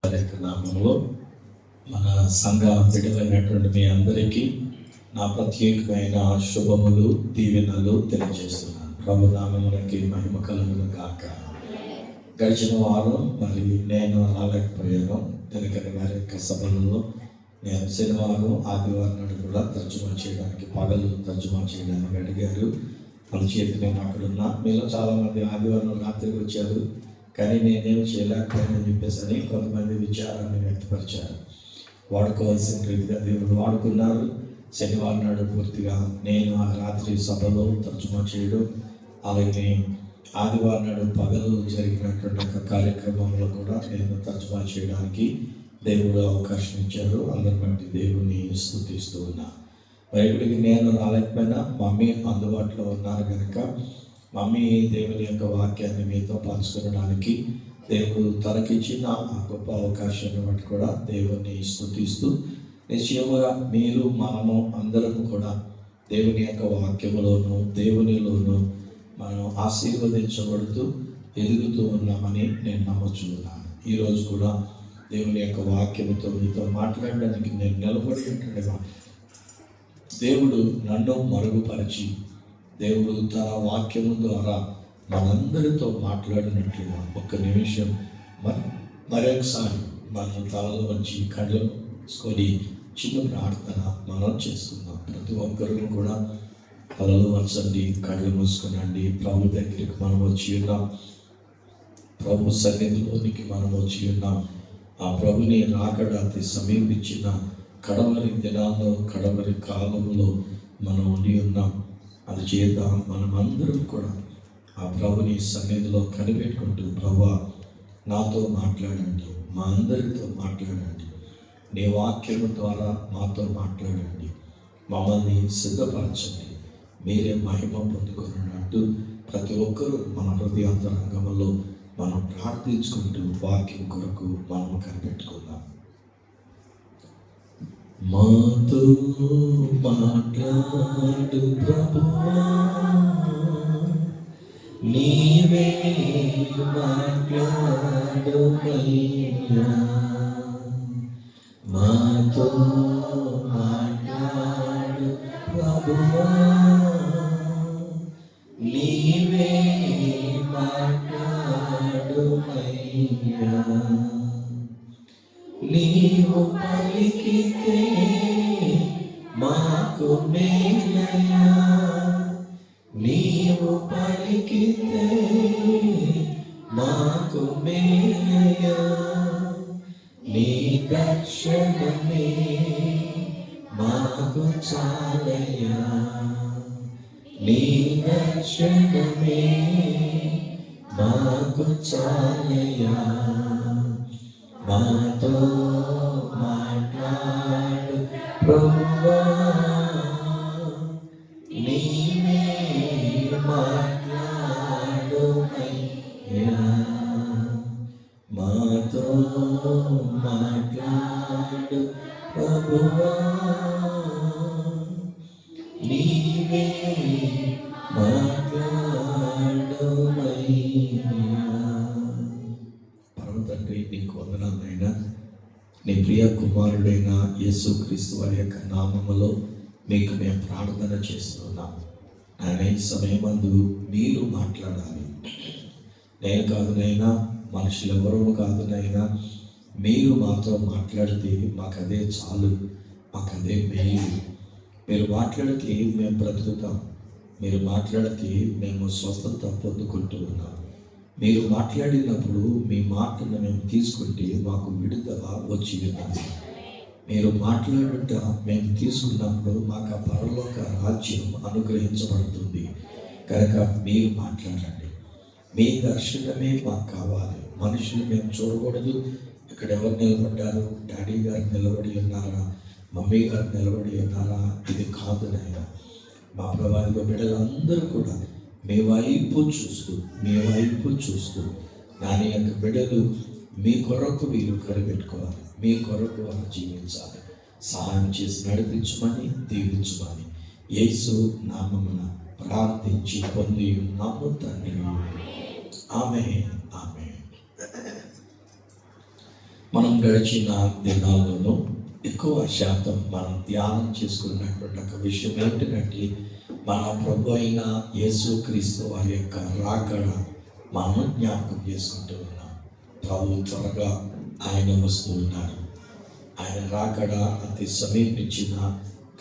నామంలో మన సంఘ బిడ్డలైనటువంటి మీ అందరికీ నా ప్రత్యేకమైన శుభములు దీవెనలు తెలియజేస్తున్నాను. ప్రభు నామమునకి మహిమ కలుగును గాక. గడిచిన వారం మరి నేను రాలేకపోయాను, ఎందుకంటే వారి యొక్క సభలలో నేను శనివారం ఆదివారం నాడు కూడా తర్జుమా చేయడానికి, పగలు తర్జుమా చేయడానికి అడిగారు. మన చేతి నేను అక్కడున్నా. మీలో చాలామంది ఆదివారం రాత్రికి వచ్చారు, కానీ నేనేం చేయలేకపోయానని చెప్పేసి కొంతమంది విచారాన్ని వ్యక్తపరిచారు. వాడుకోవాల్సిన రీతిగా దేవుడు వాడుకున్నారు. శనివారం నాడు పూర్తిగా నేను ఆ రాత్రి సభలో తర్జుమా చేయడం, అలాగే ఆదివారం నాడు పగలు జరిగినటువంటి ఒక కార్యక్రమంలో కూడా నేను తర్జుమా చేయడానికి దేవుడు అవకాశం ఇచ్చారు. అందరి బట్టి దేవుని స్తుతిస్తూ ఉన్నా. బయటికి నేను రాలేకపోయినా మమ్మీ అందుబాటులో ఉన్నారు కనుక మమ్మీ దేవుని యొక్క వాక్యాన్ని మీతో పంచుకోవడానికి దేవుడు తనకిచ్చిన ఆ గొప్ప అవకాశాన్ని బట్టి కూడా దేవుని స్తుతిస్తూ, నిశ్చయముగా మీరు మనము అందరము కూడా దేవుని యొక్క వాక్యములోను దేవునిలోను మనం ఆశీర్వదించబడుతూ ఎదుగుతూ ఉన్నామని నేను నమ్ముచున్నాను. ఈరోజు కూడా దేవుని యొక్క వాక్యముతో మీతో మాట్లాడడానికి నేను నిలబడి ఉంటుండగా దేవుడు నన్ను మరుగుపరిచి, దేవుడు తన వాక్యము ద్వారా మనందరితో మాట్లాడినట్లుగా ఒక్క నిమిషం మరొకసారి మనం తలలో వచ్చి కళ్ళు మూసుకొని చిన్న ప్రార్థన మనం చేసుకుందాం. ప్రతి ఒక్కరు కూడా తలలో వంచండి, కళ్ళు మూసుకునండి. ప్రభు దగ్గరికి మనం వచ్చి ఉన్నాం, ప్రభు సన్నిధిలోనికి మనం వచ్చి ఉన్నాం. ఆ ప్రభుని రాకడ అతి సమీపించిన కడవరి దినాల్లో, కడవరి కాలంలో మనం ఉండి ఉన్నాం. అందుచేత మనమందరం కూడా ఆ ప్రభుని సన్నిధిలో కనిపెట్టుకుంటూ, ప్రభువా నాతో మాట్లాడండి, మా అందరితో మాట్లాడండి, నీ వాక్యము ద్వారా మాతో మాట్లాడండి, మమ్మల్ని సిద్ధపరచండి, మీరే మహిమ పొందుకున్నట్టు ప్రతి ఒక్కరూ మన హృదయాంతరంగంలో మనం ప్రార్థించుకుంటూ వాక్యం కొరకు మనం కనిపెట్టుకుందాం. మాతో మాట్లాడు ప్రభువా, నీవే మాట్లాడుమయ్యా. మాతో మాట్లాడు ప్రభువా, నీవే మాట్లాడుమయ్యా. నీవు పలికితే మాకు మేలయ్యా, నీవు పలికితే మాకు మేలయ్యా. నీ దర్శనమే మాకు చాలయ్యా, నీ దర్శనమే మాకు చాలయ్యా. మాతో మాట్లాడు ప్రభువా, నీవే మాట్లాడుమయ్యా. మాతో మాట్లాడు ప్రభువా, నీవే మాట్లాడుమయ్యా. తండ్రి, నీకు వందనాలైనా నీ ప్రియ కుమారుడైన యేసుక్రీస్తు వారి యొక్క నామములో మీకు మేము ప్రార్థన చేస్తున్నాం. ఆయన ఈ సమయమందు మీరు మాట్లాడాలి. నేను కాదునైనా, మనుషులు ఎవరూ కాదునైనా, మీరు మాతో మాట్లాడితే మాకు అదే చాలు, మాకు అదే మేలు. మీరు మాట్లాడితే మేము బ్రతుకుతాం, మీరు మాట్లాడితే మేము స్వస్థత పొందుకుంటూ ఉన్నాం. మీరు మాట్లాడినప్పుడు మీ మాటను మేము తీసుకుంటే మాకు విడుదల వచ్చి ఉన్నది. మీరు మాట్లాడుట మేము తీసుకున్నప్పుడు మాకు ఆ పరలోక రాజ్యం అనుగ్రహించబడుతుంది. కనుక మీరు మాట్లాడండి, మీ దర్శనమే మాకు కావాలి. మనుషులు మేము చూడకూడదు. ఇక్కడ ఎవరు నిలబడ్డారు, డాడీ గారు నిలబడి ఉన్నారా, మమ్మీ గారు నిలబడి ఉన్నారా, ఇది కాదు నాయన. మా ప్రభావిత బిడ్డలందరూ కూడా మీ వైపు చూస్తూ దాని యొక్క బిడ్డలు మీ కొరకు మీరు కనిపెట్టుకోవాలి, మీ కొరకు వారు జీవించాలి. సహాయం చేసి నడిపించమని, దీవించమని యేసు నామమున ప్రార్థించి పొంది ఉన్నాము తండ్రి. ఆమేన్, ఆమేన్. మనం గడిచిన దినాల్లోనూ ఎక్కువ శాతం మనం ధ్యానం చేసుకున్నటువంటి ఒక విషయం ఏంటంటే మన ప్రభు అయిన యేసుక్రీస్తు వారి యొక్క రాకడ మనం జ్ఞాపకం చేసుకుంటూ ఉన్నాం. ప్రభు త్వరగా ఆయన వస్తూ ఉన్నాడు. ఆయన రాకడ అతి సమీపించిన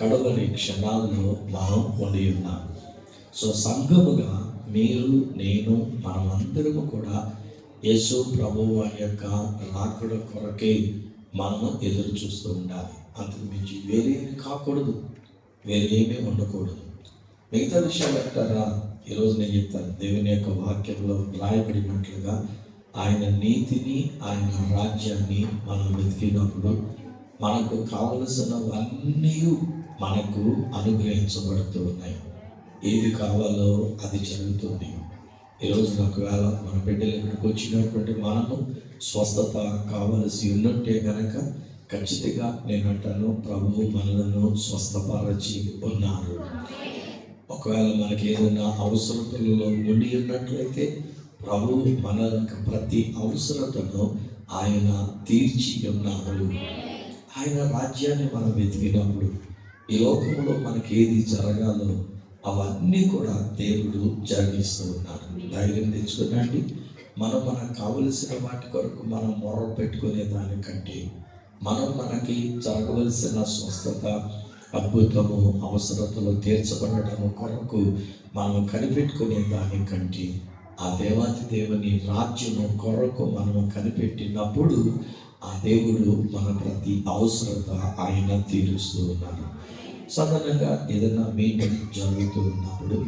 కడవరి క్షణాల్లో మనం ఉండి ఉన్నాం. సో సంఘముగా మీరు, నేను, మనమందరము కూడా యేసు ప్రభు వారి యొక్క రాకడ కొరకే మనము ఎదురు చూస్తూ ఉండాలి. అంతకు మించి వేరేమి కాకూడదు, వేరేమీ ఉండకూడదు. మిగతా విషయాలు అంటారా, ఈరోజు నేను చెప్తాను. దేవుని యొక్క వాక్యంలో రాయబడినట్లుగా ఆయన నీతిని, ఆయన రాజ్యాన్ని మనం వెతికినప్పుడు మనకు కావలసినవన్నీ మనకు అనుగ్రహించబడుతూ ఉన్నాయి. ఏది కావాలో అది జరుగుతుంది. ఈరోజు ఒకవేళ మన బిడ్డలు ఇక్కడికి వచ్చినటువంటి మనము స్వస్థత కావలసి ఉన్నట్టే కనుక ఖచ్చితంగా నేను అంటాను, ప్రభు మనలను స్వస్థపరచి ఉన్నారు. ఒకవేళ మనకి ఏదైనా అవసరతలలో ఉండి ఉన్నట్లయితే ప్రభు మన ప్రతి అవసరతను ఆయన తీర్చి ఉన్నారు. ఆయన రాజ్యాన్ని మనం వెతికినప్పుడు ఈ లోకంలో మనకి ఏది జరగాలో అవన్నీ కూడా దేవుడు జరిగిస్తూ ఉన్నాడు. ధైర్యం తెచ్చుకున్నాండి. మనకు కావలసిన వాటి కొరకు మనం మొర పెట్టుకునే దానికంటే మనకి జరగవలసిన స్వస్థత, అద్భుతము, అవసరతలు తీర్చబడటము కొరకు మనం కనిపెట్టుకునే దానికంటే ఆ దేవాతి దేవుని రాజ్యము కొరకు మనము కనిపెట్టినప్పుడు ఆ దేవుడు మన ప్రతి అవసరత ఆయన తీరుస్తూ ఉన్నాడు. సాధారణంగా ఏదైనా మీటింగ్ జరుగుతూ ఉన్నప్పుడు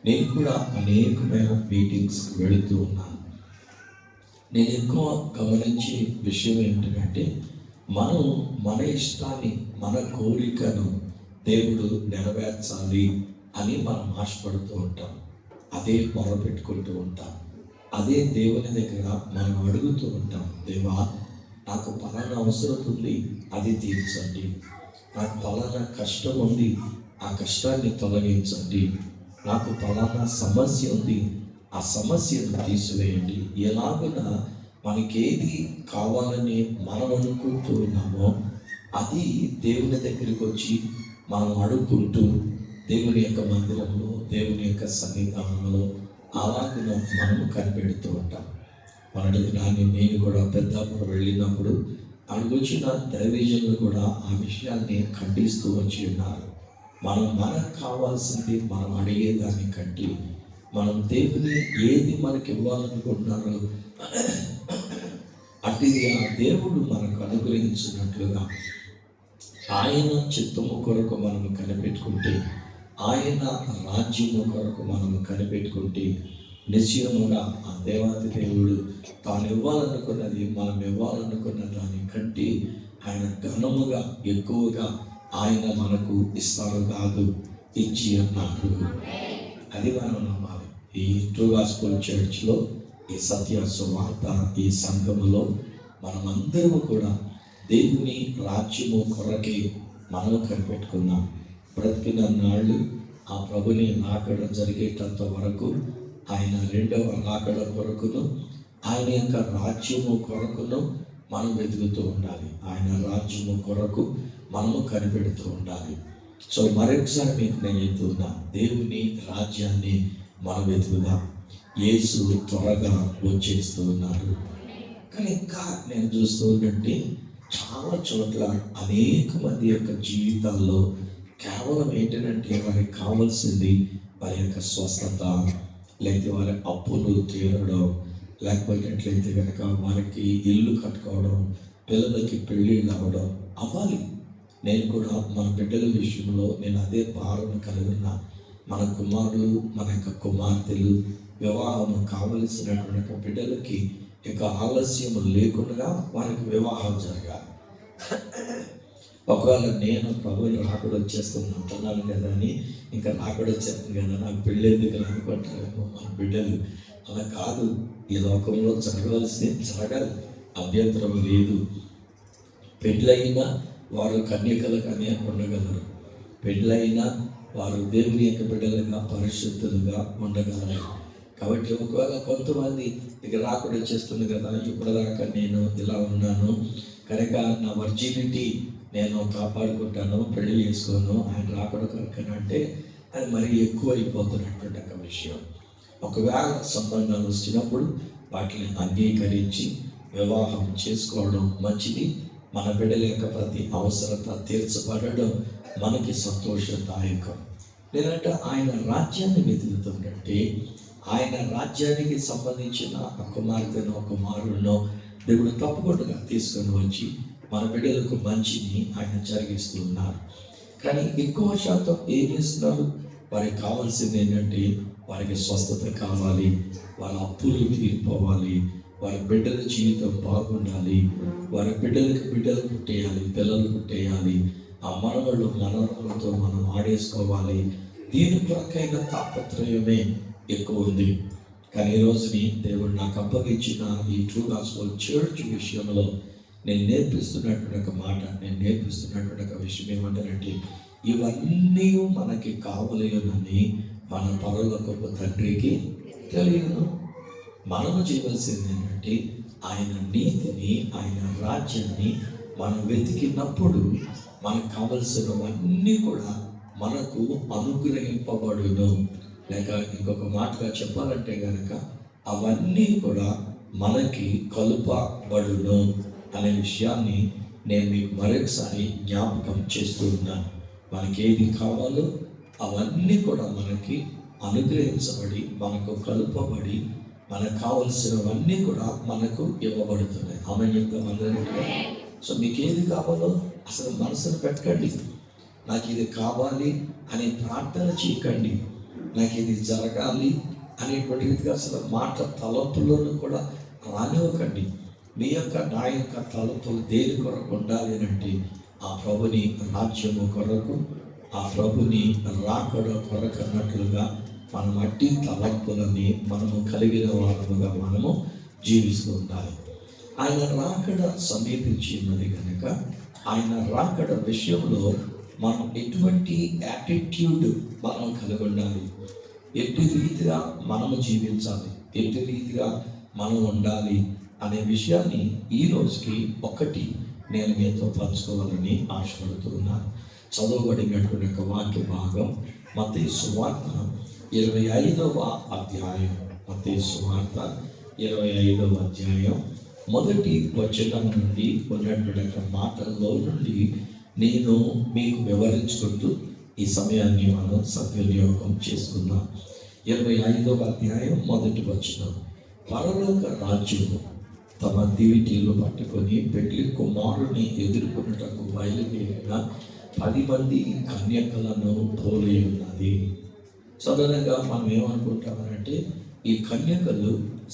నేను కూడా అనేకమైన మీటింగ్స్కి వెళుతూ ఉన్నాను. నేను ఎక్కువ గమనించే విషయం ఏంటంటే మనం మన ఇష్టాన్ని, మన కోరికను దేవుడు నెరవేర్చాలి అని మనం ఆశపడుతూ ఉంటాం. అదే మొరపెట్టుకుంటూ ఉంటాం. అదే దేవుని దగ్గర మనం అడుగుతూ ఉంటాం. దేవా, నాకు పలానా అవసరం ఉంది, అది తీర్చండి. నాకు పలానా కష్టం ఉంది, ఆ కష్టాన్ని తొలగించండి. నాకు పలానా సమస్య ఉంది, ఆ సమస్యను తీసివేయండి. ఎలాగున మనకేది కావాలని మనం అనుకుంటూ ఉన్నామో అది దేవుని దగ్గరికి వచ్చి మనం అడుక్కుంటూ దేవుని యొక్క మందిరంలో, దేవుని యొక్క సన్నిధానంలో అలాగిన మనము కనిపెడుతూ ఉంటాం. మొన్నటి దినాన్ని నేను కూడా పెద్దాపురం వెళ్ళినప్పుడు అడుగొచ్చిన దైవజనులు కూడా ఆ విషయాన్ని ఖండిస్తూ వచ్చి ఉన్నారు. మనకు కావాల్సింది మనం అడిగేదానికంటే మనం దేవుని ఏది మనకి ఇవ్వాలనుకుంటున్నారో అటుది ఆ దేవుడు మనకు అనుగ్రహించినట్లుగా ఆయన చిత్తము కొరకు మనము కనిపెట్టుకుంటే, ఆయన రాజ్యము కొరకు మనము కనిపెట్టుకుంటే నిశ్చయముగా ఆ దేవాతి దేవుడు తాను ఇవ్వాలనుకున్నది, మనం ఇవ్వాలనుకున్న దానికంటే ఆయన ఘనముగా ఎక్కువగా ఆయన మనకు ఇస్తారు కాదు, ఇచ్చి అన్నారు. అది మనం నమ్మాలి. ఈ ట్రూ గాస్పెల్ చర్చ్లో, ఈ సత్య సువార్త ఈ సంఘములో మనమందరము కూడా దేవుని రాజ్యము కొరకే మనము కనిపెట్టుకున్నాం. బ్రతికిన నాళ్ళు ఆ ప్రభుని రాకడ జరిగేటంత వరకు, ఆయన రెండవ రాకడ కొరకును, ఆయన యొక్క రాజ్యము కొరకును మనం వెతుకుతూ ఉండాలి. ఆయన రాజ్యము కొరకు మనము కనిపెడుతూ ఉండాలి. సో మరొకసారి మీకు నేను చెప్తున్నా, దేవుని రాజ్యాన్ని మనం వెతుకుదాం. యేసు త్వరగా వచ్చేస్తూ ఉన్నాడు. కానీ ఇంకా నేను చూస్తూ ఉంటే చాలా చోట్ల అనేక మంది యొక్క జీవితాల్లో కేవలం ఏంటంటే వారికి కావాల్సింది వారి యొక్క స్వస్థత, లేకపోతే వారి అప్పులు తీరడం, లేకపోయినట్లయితే కనుక వారికి ఇల్లు కట్టుకోవడం, పిల్లలకి పెళ్ళిళ్ళు అవ్వడం అవ్వాలి. నేను కూడా మన బిడ్డల విషయంలో నేను అదే భావన కలిగి ఉన్నా. మన కుమారులు, మన యొక్క కుమార్తెలు వివాహం కావలసినటువంటి బిడ్డలకి ఇక ఆలస్యం లేకుండా వారికి వివాహం జరగాలి. ఒకవేళ నేను ప్రభువుని రాకడ వచ్చేస్తుంది అంటున్నాను కదా అని ఇంకా రాకడ వచ్చేస్తుంది కదా, నాకు పెళ్ళి ఎందుకు అనుకుంటారేమో మన బిడ్డలు. అలా కాదు. ఈ లోకంలో జరగవలసి జరగాలి, అభ్యంతరం లేదు. పెళ్ళైనా వారు కన్యకలుగానే ఉండగలరు. పెళ్ళైనా వారు దేవుని యొక్క బిడ్డలుగా, పరిశుద్ధులుగా ఉండగలరు. కాబట్టి ఒకవేళ కొంతమంది ఇక రాకుండా చేస్తుంది కదా, ఇప్పటిదాకా నేను ఇలా ఉన్నాను కనుక నా వర్జినిటీ నేను కాపాడుకుంటాను, పెళ్లి చేసుకోను, ఆయన రాకుండా కనుక అంటే అది మరీ ఎక్కువ అయిపోతున్నటువంటి ఒక విషయం. ఒకవేళ సంబంధాలు వచ్చినప్పుడు వాటిని అంగీకరించి వివాహం చేసుకోవడం మంచిది. మన బిడ్డల యొక్క ప్రతి అవసరత తీర్చబడడం మనకి సంతోషదాయకం. లేదంటే ఆయన రాజ్యాన్ని వెతుకుతుంటే ఆయన రాజ్యానికి సంబంధించిన కుమార్తెనో కుమారుడినో దేవుడు తప్పకుండా తీసుకొని వచ్చి మన బిడ్డలకు మంచిని ఆయన జరిగిస్తూ ఉన్నారు. కానీ ఎక్కువ శాతం ఏం చేస్తున్నారు, వారికి కావాల్సింది ఏంటంటే వారికి స్వస్థత కావాలి, వాళ్ళ అప్పులు తీరిపోవాలి, వారి బిడ్డల జీవితం బాగుండాలి, వారి బిడ్డలు పుట్టేయాలి, పిల్లలు పుట్టేయాలి, ఆ మనవళ్ళతో మనం ఆడేసుకోవాలి. దీని కొరకైన తాపత్రయమే ఎక్కువ ఉంది. కానీ ఈ రోజుని దేవుడు నాకు అప్పగించిన ఈ ట్రూ గాస్పెల్ చర్చ్ విషయంలో నేను నేర్పిస్తున్నటువంటి ఒక మాట, నేను నేర్పిస్తున్నటువంటి ఒక విషయం ఏమంటారంటే, ఇవన్నీ మనకి కావలేనని మన పరలోకపు తండ్రికి తెలియదు. మనము చేయవలసింది ఏంటంటే ఆయన నీతిని, ఆయన రాజ్యాన్ని మనం వెతికినప్పుడు మనకు కావలసినవన్నీ కూడా మనకు అనుగ్రహింపబడును. లేక ఇంకొక మాటగా చెప్పాలంటే కనుక అవన్నీ కూడా మనకి కలుపబడును అనే విషయాన్ని నేను మీకు మరొకసారి జ్ఞాపకం చేస్తూ ఉన్నాను. మనకి ఏది కావాలో అవన్నీ కూడా మనకి అనుగ్రహించబడి, మనకు కలుపబడి, మనకు కావలసినవన్నీ కూడా మనకు ఇవ్వబడుతున్నాయి. ఆమె చెప్తాం అందరికీ. సో మీకు ఏది కావాలో అసలు మనసును పెట్టకండి. నాకు ఇది కావాలి అనే ప్రార్థన చేయకండి, నాకు ఇది జరగాలి అనేటువంటి రీతిగా అసలు మాట తలంపులను కూడా రానివ్వకండి. మీ యొక్క నా యొక్క తలంపులు దేని కొరకు ఉండాలి అంటే ఆ ప్రభుని రాజ్యము కొరకు, ఆ ప్రభుని రాకడ కొరకు అన్నట్లుగా మనం అట్టి తలంపులని మనము కలిగిన వారముగా మనము జీవిస్తూ ఉండాలి. ఆయన రాకడ సమీపించి ఉన్నది కనుక ఆయన రాకడ విషయంలో మనం ఎటువంటి యాటిట్యూడ్ మనం కలిగి ఉండాలి, ఎట్టి రీతిగా మనము జీవించాలి, ఎట్టి రీతిగా మనం ఉండాలి అనే విషయాన్ని ఈ రోజుకి ఒకటి నేను మీతో పంచుకోవాలని ఆశపడుతూ ఉన్నాను. చదవబడినటువంటి ఒక వాక్య భాగం మత్తయి సువార్త 25వ అధ్యాయం. మత్తయి సువార్త 25వ అధ్యాయం మొదటి వచనం నుండి ఉన్నటువంటి మాటల్లో నుండి నేను మీకు వివరించుకుంటూ ఈ సమయాన్ని మనం సద్వినియోగం చేసుకుందాం. 25వ అధ్యాయం మొదటి వచనం. పరలోక రాజ్యము తమ దివిటీలు పట్టుకొని పెళ్లి కుమారుని ఎదుర్కొనుటకు బయలుదేరిన 10 మంది కన్యకలను పోలి ఉన్నది. సాధారణంగా మనం ఏమనుకుంటామంటే ఈ కన్యకలు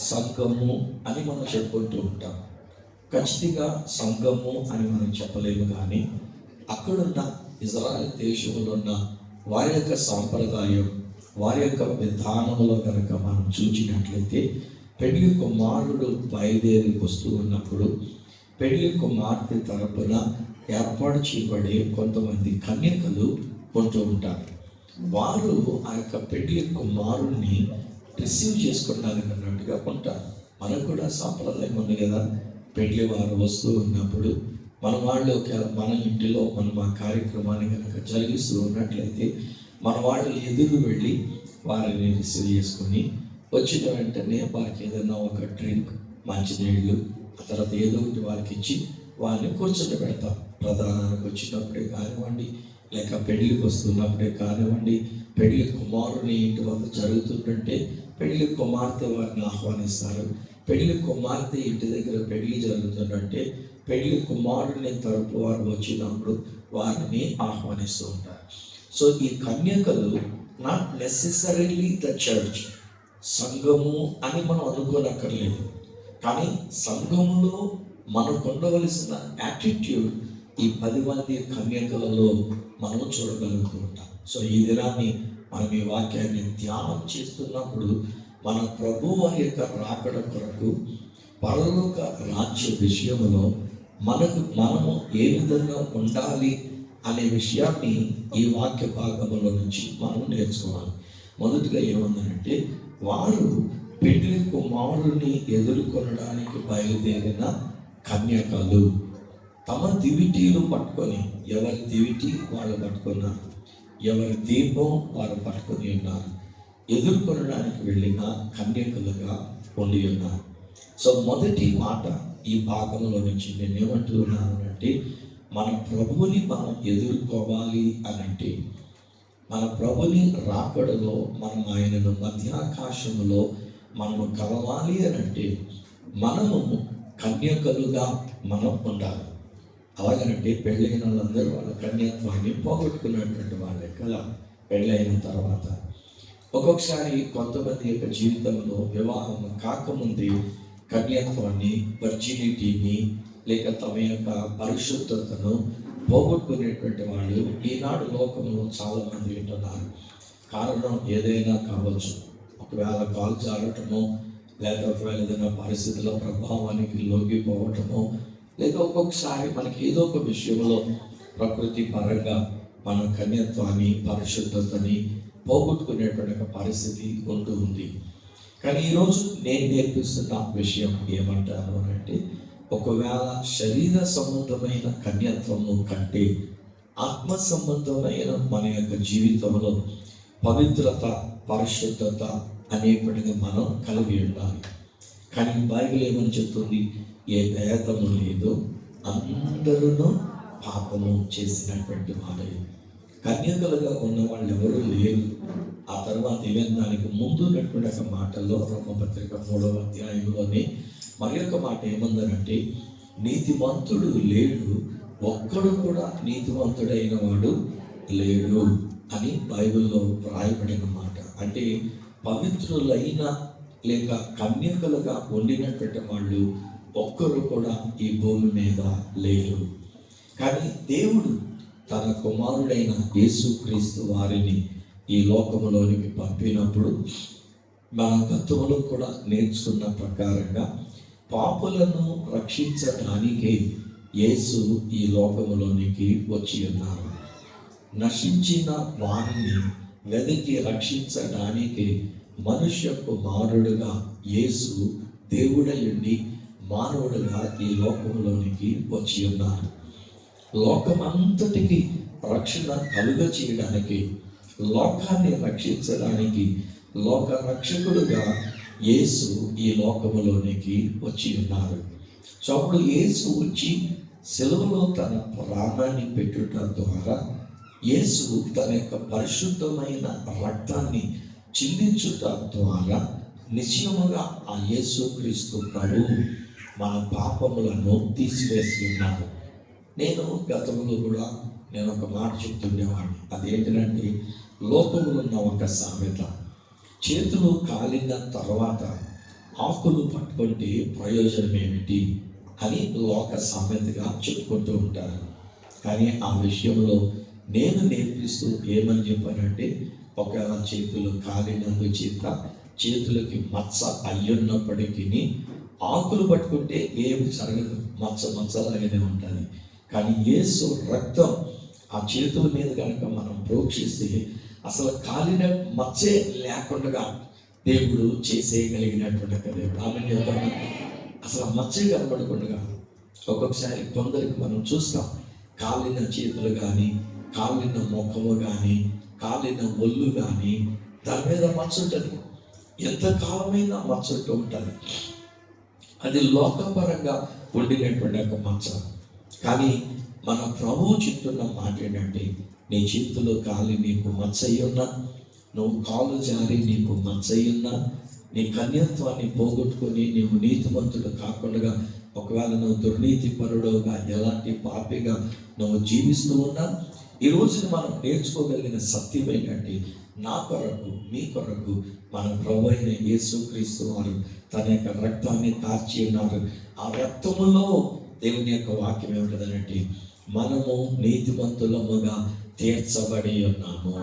సంఘము అని మనం చెప్పుకుంటూ ఉంటాం. ఖచ్చితంగా సంఘము అని మనం చెప్పలేము, కానీ అక్కడున్న ఇజ్రాయెల్ దేశంలో ఉన్న వారి యొక్క సాంప్రదాయం, వారి యొక్క విధానంలో కనుక మనం చూసినట్లయితే పెళ్లి కుమారుడు బయలుదేరి వస్తూ ఉన్నప్పుడు పెళ్లి కుమార్తె తరపున ఏర్పాటు చేయబడే కొంతమంది కన్యకలు ఉంటూ ఉంటారు. వారు ఆ యొక్క పెళ్లి కుమారుడిని రిసీవ్ చేసుకోవడానికి అన్నట్టుగా ఉంటారు. మనకు కూడా సాంప్రదాయం ఉంది కదా, పెళ్లి వారు వస్తూ ఉన్నప్పుడు మన వాళ్ళు మన ఇంటిలో మనం ఆ కార్యక్రమాన్ని కనుక జరిగిస్తూ ఉన్నట్లయితే మన వాళ్ళు ఎదురు వెళ్ళి వారిని రిసీవ్ చేసుకొని వచ్చిన వెంటనే వారికి ఏదైనా ఒక డ్రింక్, మంచినీళ్ళు, ఆ తర్వాత ఏదో ఒకటి వారికి ఇచ్చి వారిని కూర్చొని పెడతాం. ప్రధానానికి వచ్చినప్పుడే కానివ్వండి, లేక పెళ్లికి వస్తున్నప్పుడే కానివ్వండి, పెళ్లి కుమారుని ఇంటి వద్ద జరుగుతుంటే పెళ్లి కుమార్తె వారిని ఆహ్వానిస్తారు. పెళ్లి కుమార్తె ఇంటి దగ్గర పెళ్లి జరుగుతుందంటే పెళ్లి కుమారుని తరపు వారు వచ్చినప్పుడు వారిని ఆహ్వానిస్తూ ఉంటారు. సో ఈ కన్యకలు నాట్ నెసెసరీలీ ద చర్చ్, సంఘము అని మనం అనుకోనక్కర్లేదు, కానీ సంఘములో మనకు ఉండవలసిన యాటిట్యూడ్ ఈ 10 మంది కన్యకలలో మనం చూడగలుగుతూ ఉంటాం. సో ఈ దినాన్ని మనం ఈ వాక్యాన్ని ధ్యానం చేస్తున్నప్పుడు మన ప్రభు వారి యొక్క రాకడ కొరకు పరలోక రాజ్య విషయంలో మనము ఏ విధంగా ఉండాలి అనే విషయాన్ని ఈ వాక్య భాగంలో నుంచి మనం నేర్చుకోవాలి. మొదటిగా ఏముందంటే వారు పెళ్లి కుమారుని ఎదుర్కొనడానికి బయలుదేరిన కన్యకలు తమ దివిటీలు పట్టుకొని, ఎవరి దివిటి వాళ్ళు పట్టుకున్నారు, ఎవరి దీపం వారు పట్టుకొని ఉన్నారు, ఎదుర్కొనడానికి వెళ్ళిన కన్యకలుగా ఉండి ఉన్నారు. సో మొదటి మాట ఈ భాగంలో నుంచి నేను ఏమంటున్నాను అంటే, మన ప్రభువుని మనం ఎదుర్కోవాలి అనంటే, మన ప్రభుని రాకడలో మనం ఆయనను మధ్యాకాశములో మనము కలవాలి అనంటే, మనము కన్యకలుగా మనం ఉండాలి. అలాగనంటే పెళ్ళైన వాళ్ళందరూ వాళ్ళ కన్యత్వాన్ని పోగొట్టుకున్నటువంటి వాళ్ళే కదా. పెళ్ళైన తర్వాత ఒక్కొక్కసారి కొంతమంది యొక్క జీవితంలో వివాహం కాకముందే కన్యత్వాన్ని, వర్జినిటీని, లేక తమ యొక్క పరిశుద్ధతను పోగొట్టుకునేటువంటి వాళ్ళు ఈనాడు లోకంలో చాలామంది వింటున్నారు. కారణం ఏదైనా కావచ్చు. ఒకవేళ కాలు జారటమో, లేదా ఒకవేళ ఏదైనా పరిస్థితుల ప్రభావానికి లొంగిపోవటమో, లేదా ఒక్కొక్కసారి మనకి ఏదో ఒక విషయంలో ప్రకృతి పరంగా మన కన్యత్వాన్ని, పరిశుద్ధతని పోగొట్టుకునేటువంటి ఒక పరిస్థితి ఉంటూ ఉంది. కానీ ఈరోజు నేను నేర్పిస్తున్న విషయం ఏమంటాను అంటే, ఒకవేళ శరీర సంబంధమైన కన్యత్వము కంటే ఆత్మ సంబంధమైన మన యొక్క జీవితంలో పవిత్రత, పరిశుద్ధత అనేటువంటిది మనం కలిగి ఉండాలి. కానీ బైబిల్ ఏమని చెప్తుంది? ఏ భేదము లేదు, అందరూ పాపము చేసినటువంటి వారే. కన్యకలుగా ఉన్న వాళ్ళు ఎవరూ లేరు. ఆ తర్వాత ఈవెన్ దానికి ముందు ఉన్నటువంటి ఒక మాటల్లో రోమపత్రిక 3వ అధ్యాయంలోనే మరి ఒక మాట ఏమందనంటే, నీతిమంతుడు లేడు, ఒక్కడు కూడా నీతివంతుడైన వాడు లేడు అని బైబిల్లో రాయబడిన మాట. అంటే పవిత్రులైన లేక కన్యకలుగా ఉండినటువంటి వాళ్ళు ఒక్కరు కూడా ఈ భూమి మీద లేరు. కానీ దేవుడు తన కుమారుడైన యేసుక్రీస్తు వారిని ఈ లోకములోనికి పంపినప్పుడు మన గతంలో కూడా నేర్చుకున్న ప్రకారంగా పాపులను రక్షించడానికే యేసు ఈ లోకములోనికి వచ్చి ఉన్నారు. నశించిన వారిని వెతికి రక్షించడానికి మనుష్య కుమారుడుగా యేసు దేవుడై ఉండి మానవుడుగా ఈ లోకంలోనికి వచ్చి ఉన్నారు. లోకమంతటికి రక్షణ కలుగ చేయడానికి, లోకాన్ని రక్షించడానికి లోక రక్షకుడుగా యేసు ఈ లోకములోనికి వచ్చి ఉన్నారు. సో అప్పుడు యేసు వచ్చి సెలవులో తన ప్రాణాన్ని పెట్టుట ద్వారా యేసు తన యొక్క పరిశుద్ధమైన రక్తాన్ని చిందించుట ద్వారా నిశ్చయముగా ఆ యేసుక్రీస్తు ప్రభువు మన పాపములను తీసివేసి ఉన్నారు. నేను గతంలో కూడా నేను ఒక మాట చెప్తుండేవాడిని. అదేంటంటే, లోకంలో ఉన్న ఒక సామెత, చేతులు కాలిన తర్వాత ఆకులు పట్టుకుంటే ప్రయోజనం ఏమిటి అని లోక సామెతగా చెప్పుకుంటూ ఉంటారు. కానీ ఆ విషయంలో నేను నేర్పిస్తూ ఏమని చెప్పానంటే, ఒకవేళ చేతులు కాలినందు చేత చేతులకి మచ్చ అయ్యున్నప్పటికీ ఆకులు పట్టుకుంటే ఏమి జరగదు, మచ్చలాగానే ఉంటుంది. కానీ యేసు రక్తం ఆ చేతుల మీద కనుక మనం ప్రోక్షిస్తే అసలు కాలిన మచ్చే లేకుండా దేవుడు చేసేయగలిగినటువంటి దేవుడు. ఆమె అసలు మచ్చే కనబడకుండా ఒక్కొక్కసారి కొందరికి మనం చూస్తాం, కాలిన చేతులు కానీ, కాలిన ముఖము కానీ, కాలిన ఒళ్ళు కానీ, దాని మీద మచ్చ ఉంటుంది. ఎంతకాలమైనా మచ్చ ఉంటుంది. అది లోకపరంగా ఉండినటువంటి ఒక మచ్చ. కానీ మన ప్రభువు చెప్తున్న మాట ఏంటంటే, నీ చేతిలో కాలి నీకు మచ్చ అయ్యున్నా, నువ్వు కాలు జారి నీకు మచ్చ అయ్యున్నా, నీ కన్యత్వాన్ని పోగొట్టుకొని నీవు నీతిమంతుడు కాకుండా ఒకవేళ నువ్వు దుర్నీతి పరుడుగా, ఎలాంటి పాపిగా నువ్వు జీవిస్తూ ఉన్నా, ఈ రోజున మనం నేర్చుకోగలిగిన సత్యం ఏంటంటే, నా కొరకు మీ కొరకు మన ప్రభు అయిన యేసుక్రీస్తు వారు తన యొక్క రక్తాన్ని కార్చి ఉన్నారు. ఆ రక్తములో దేవుని యొక్క వాక్యం ఏమిటంటే, మనము నీతిమంతులముగా తీర్చబడి ఉన్నాము.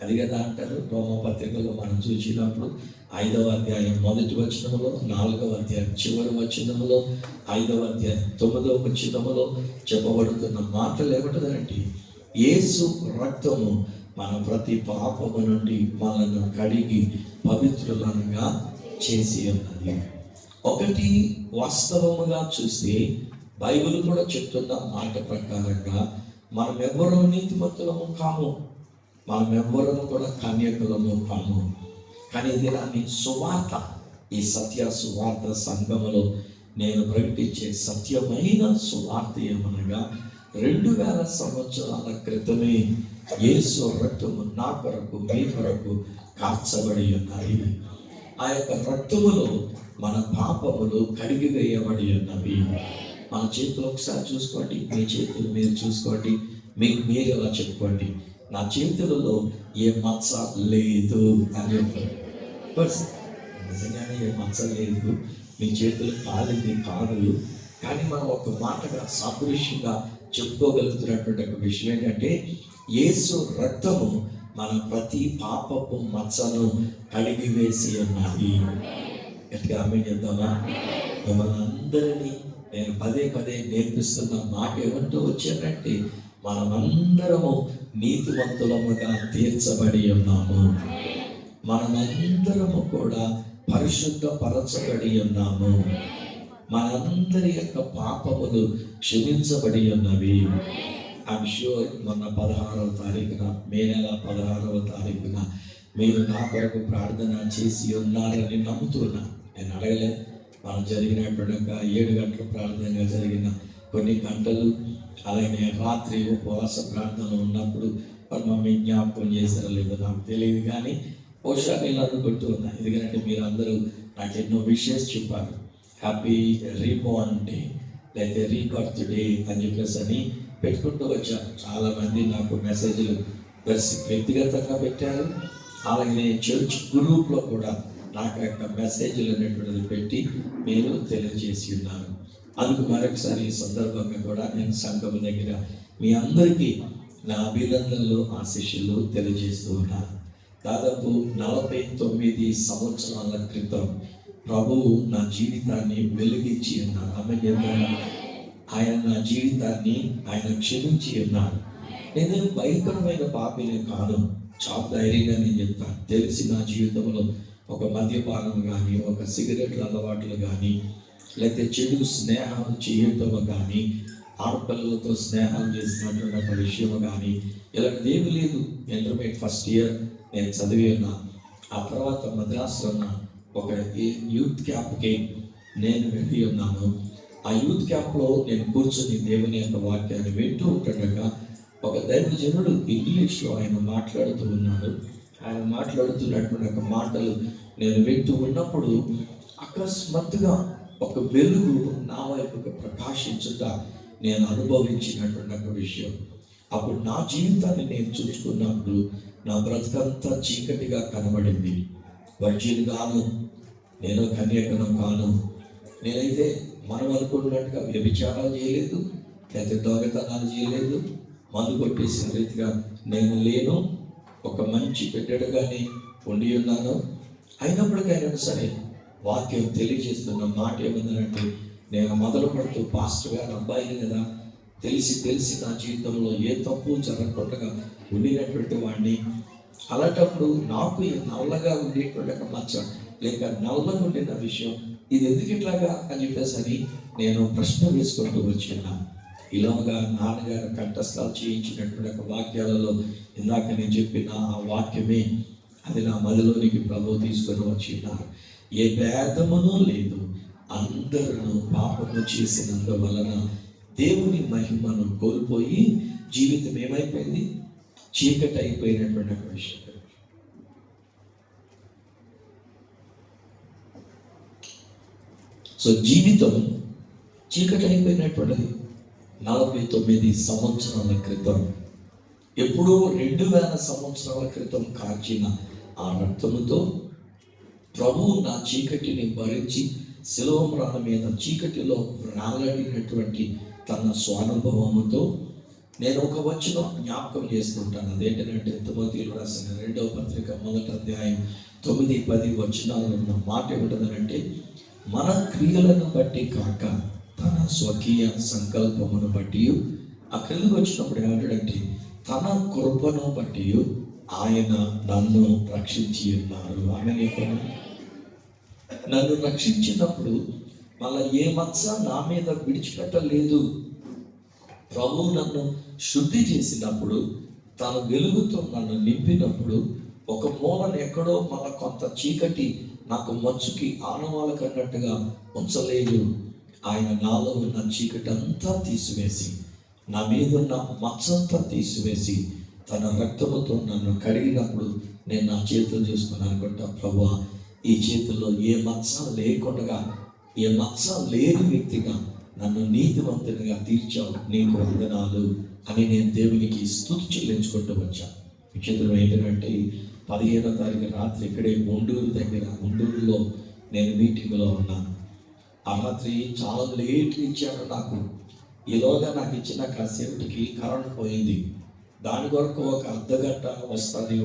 అది కదా అంటారు రోమపత్రికలో మనం చూసినప్పుడు 5వ అధ్యాయం 1వ వచనములో, 4వ అధ్యాయం చివరి వచనములో, 5వ అధ్యాయం 9వ వచనములో చెప్పబడుతున్న మాటలు ఏమిటంటే, యేసు రక్తము మన ప్రతి పాపము నుండి మనల్ని కడిగి పవిత్రులనుగా చేసి ఉన్నది. ఒకటి వాస్తవముగా చూస్తే బైబిల్ కూడా చెప్తున్న మాట ప్రకారంగా మనం ఎవ్వరూ నీతిమంతులము కాము, మనం ఎవ్వరము కూడా కన్యకులము కాము. కానీ దీన్ని సువార్త, ఈ సత్య సువార్త సంఘములో నేను ప్రకటించే సత్యమైన సువార్త ఏమనగా 2000 సంవత్సరాల క్రితమే యేసు రక్తము నా కొరకు మీ కొరకు కార్చబడి ఉన్నాయి. ఆ యొక్క రక్తములో మన పాపములు కడిగివేయబడి ఉన్నవి. మన చేతులు ఒకసారి చూసుకోండి, మీ చేతులు మీరు చూసుకోండి, మీకు మీరు ఎలా చెప్పుకోండి, నా చేతులలో ఏ మచ్చ లేదు అని చెప్పారు. నిజంగానే ఏ మచ్చ లేదు, మీ చేతులు కాలింది కాదు. కానీ మనం ఒక మాటగా సాదృశ్యంగా చెప్పుకోగలుగుతున్నటువంటి ఒక విషయం ఏంటంటే యేసు రక్తము మన ప్రతి పాపపు మచ్చను కడిగి వేసి ఉన్నది. గట్టిగా ఆమె చెప్తామా? మిమ్మల్ని అందరినీ నేను పదే పదే నేర్పిస్తున్న మాట ఏమంటూ వచ్చానంటే మనమందరము నీతివంతులముగా తీర్చబడి ఉన్నాము, మనమందరము కూడా పరిశుద్ధపరచబడి ఉన్నాము, మనందరి యొక్క పాపములు క్షమించబడి ఉన్నవి. ఐఎమ్ షూర్ మొన్న 16వ తారీఖున, మే నెల 16వ తారీఖున మీరు నా కొరకు ప్రార్థన చేసి ఉన్నారని నమ్ముతున్నా. నేను అడగలేదు, మనం జరిగినటువంటి 7 గంటల ప్రార్థనగా జరిగిన కొన్ని గంటలు, అలాగే రాత్రి ఉపవాస ప్రార్థన ఉన్నప్పుడు మరి మమ్మీ జ్ఞాపకం చేశారో లేదో నాకు తెలియదు. కానీ బహుశా నేను అనుకుంటూ ఉన్నా, ఎందుకంటే మీరు అందరూ నాకు ఎన్నో విషయస్ చెప్పారు. హ్యాపీ రీబోర్న్ డే లేకపోతే రీబర్త్ డే అని చెప్పేసి అని పెట్టుకుంటూ వచ్చారు. చాలామంది నాకు మెసేజ్లు వ్యక్తిగతంగా పెట్టారు, అలాగే చర్చ్ గ్రూప్లో కూడా నాకు యొక్క మెసేజ్లు అనేటువంటిది పెట్టి మీరు తెలియజేసి ఉన్నారు. అందుకు మరొకసారి ఈ సందర్భంగా కూడా నేను సంఘం దగ్గర మీ అందరికీ నా అభినందనలు ఆశీస్సులు తెలియజేస్తూ ఉన్నాను. దాదాపు 49 సంవత్సరాల క్రితం ప్రభువు నా జీవితాన్ని వెలిగించి ఉన్నారు. ఆమె చెప్పారు, ఆయన నా జీవితాన్ని ఆయన క్షమించి ఉన్నారు. నేను భయంకరమైన పాపిని కాను, చాలా ధైర్యంగా నేను చెప్తాను. తెలిసి నా జీవితంలో ఒక మద్యపానం కానీ, ఒక సిగరెట్ల అలవాట్లు కానీ, లేకపోతే చెడు స్నేహాలు చేయటం కానీ, ఆడపిల్లలతో స్నేహాలు చేసినటువంటి ఒక విషయం కానీ ఇలాంటిది ఏమీ లేదు. ఇంటర్మీడియట్ ఫస్ట్ ఇయర్ నేను చదివి ఉన్నా. ఆ తర్వాత మద్రాసులో ఉన్న ఒక యూత్ క్యాంప్కి నేను వెళ్ళి ఉన్నాను. ఆ యూత్ క్యాంప్లో నేను కూర్చొని దేవుని యొక్క వాక్యాన్ని వింటూ ఉంటుండగా ఒక దైవజనుడు ఇంగ్లీష్లో ఆయన మాట్లాడుతూ ఉన్నాడు. ఆయన మాట్లాడుతున్నటువంటి ఒక మాటలు నేను వింటూ ఉన్నప్పుడు అకస్మాత్తుగా ఒక వెలుగు నా వైపుకు ప్రకాశించుట నేను అనుభవించినటువంటి ఒక విషయం. అప్పుడు నా జీవితాన్ని నేను చూసుకున్నప్పుడు నా బ్రతుకంతా చీకటిగా కనబడింది. వర్జిన్ గాను, నేను కన్యకను కాను. నేనైతే మనం అనుకున్నట్టుగా వ్యభిచారాలు చేయలేదు, లేకపోతే దొంగతనాలు చేయలేదు, మందు కొట్టేసిన రీతిగా నేను లేను. ఒక మంచి బిడ్డడుగానే ఉండి ఉన్నాను. అయినప్పటికైనా సరే వాక్యం తెలియజేస్తున్న మాట ఏముందంటే, నేను మొదలు పడుతూ పాస్టర్ గారు అబ్బాయిని కదా, తెలిసి నా జీవితంలో ఏ తప్పు జరగకుండా ఉండినటువంటి వాడిని. అలాంటప్పుడు నాకు ఈ నల్లగా ఉండేటువంటి ఒక మచ్చ లేక నల్లగా ఉండిన విషయం ఇది ఎందుకు ఇట్లాగా అని చెప్పేసి నేను ప్రశ్న వేసుకుంటూ వచ్చిన్నాను. ఇలాగా నాన్నగారు కంఠస్థాలు చేయించినటువంటి ఒక వాక్యాలలో ఇందాక నేను చెప్పిన ఆ వాక్యమే అది నా మదిలోనికి ప్రభు తీసుకొని వచ్చిన్నారు. ఏ భేదమునూ లేదు, అందరూ పాపము చేసినందువలన దేవుని మహిమను కోల్పోయి జీవితం ఏమైపోయింది, చీకటి అయిపోయినటువంటి ఒక విషయం. సో జీవితం చీకటి అయిపోయినటువంటిది. 49 సంవత్సరాల క్రితం, ఎప్పుడో 2000 సంవత్సరాల క్రితం కార్చిన ఆ రక్తముతో ప్రభువు నా చీకటిని భరించి శిలువ మ్రాణ మీద చీకటిలో రాలడినటువంటి తన స్వానుభవముతో నేను ఒక వచనం జ్ఞాపకం చేస్తుంటాను. అదేంటంటే తిమోతిలో రాసిన 2వ పత్రిక 1వ అధ్యాయం 9-10 వచనాలు ఉన్న మాట ఏమిటంటే, మన క్రియలను బట్టి కాక తన స్వకీయ సంకల్పమును బట్టి. ఆ క్రిందకు వచ్చినప్పుడు ఏమంటాడంటే, తన కృపను బట్టి ఆయన నన్ను రక్షించి ఉన్నారు. ఆయన నన్ను రక్షించినప్పుడు మళ్ళీ ఏ మచ్చ నా మీద విడిచిపెట్టలేదు. ప్రభువు నన్ను శుద్ధి చేసినప్పుడు, తన వెలుగుతో నన్ను నింపినప్పుడు, ఒక మూలన ఎక్కడో మళ్ళీ కొంత చీకటి నాకు మచ్చుకి ఆనవాళ్ళకు అన్నట్టుగా ఉంచలేదు. ఆయన నాలో ఉన్న చీకటి అంతా తీసివేసి, నా మీద ఉన్న మచ్చంతా తీసివేసి, తన రక్తముతో నన్ను కడిగినప్పుడు నేను నా చేతులు చూసుకుని అనుకుంటా, ప్రభువా ఈ చేతుల్లో ఏ మచ్చ లేకుండా, ఏ మచ్చ లేని వ్యక్తిగా నన్ను నీతివంతునిగా తీర్చావు, నీకు వందనాలు అని నేను దేవునికి స్తుతి చెల్లించుకుంటూ వచ్చాను. విచిత్రం ఏంటంటే 15వ తారీఖు రాత్రి ఇక్కడే ఉండూరులో నేను మీటింగ్లో ఉన్నాను. ఆ రాత్రి చాలా లేట్ ఇచ్చాడు నాకు. ఈలోగా నాకు ఇచ్చిన కాసేపటికి కరెంట్ పోయింది. దాని కొరకు ఒక అర్ధగంట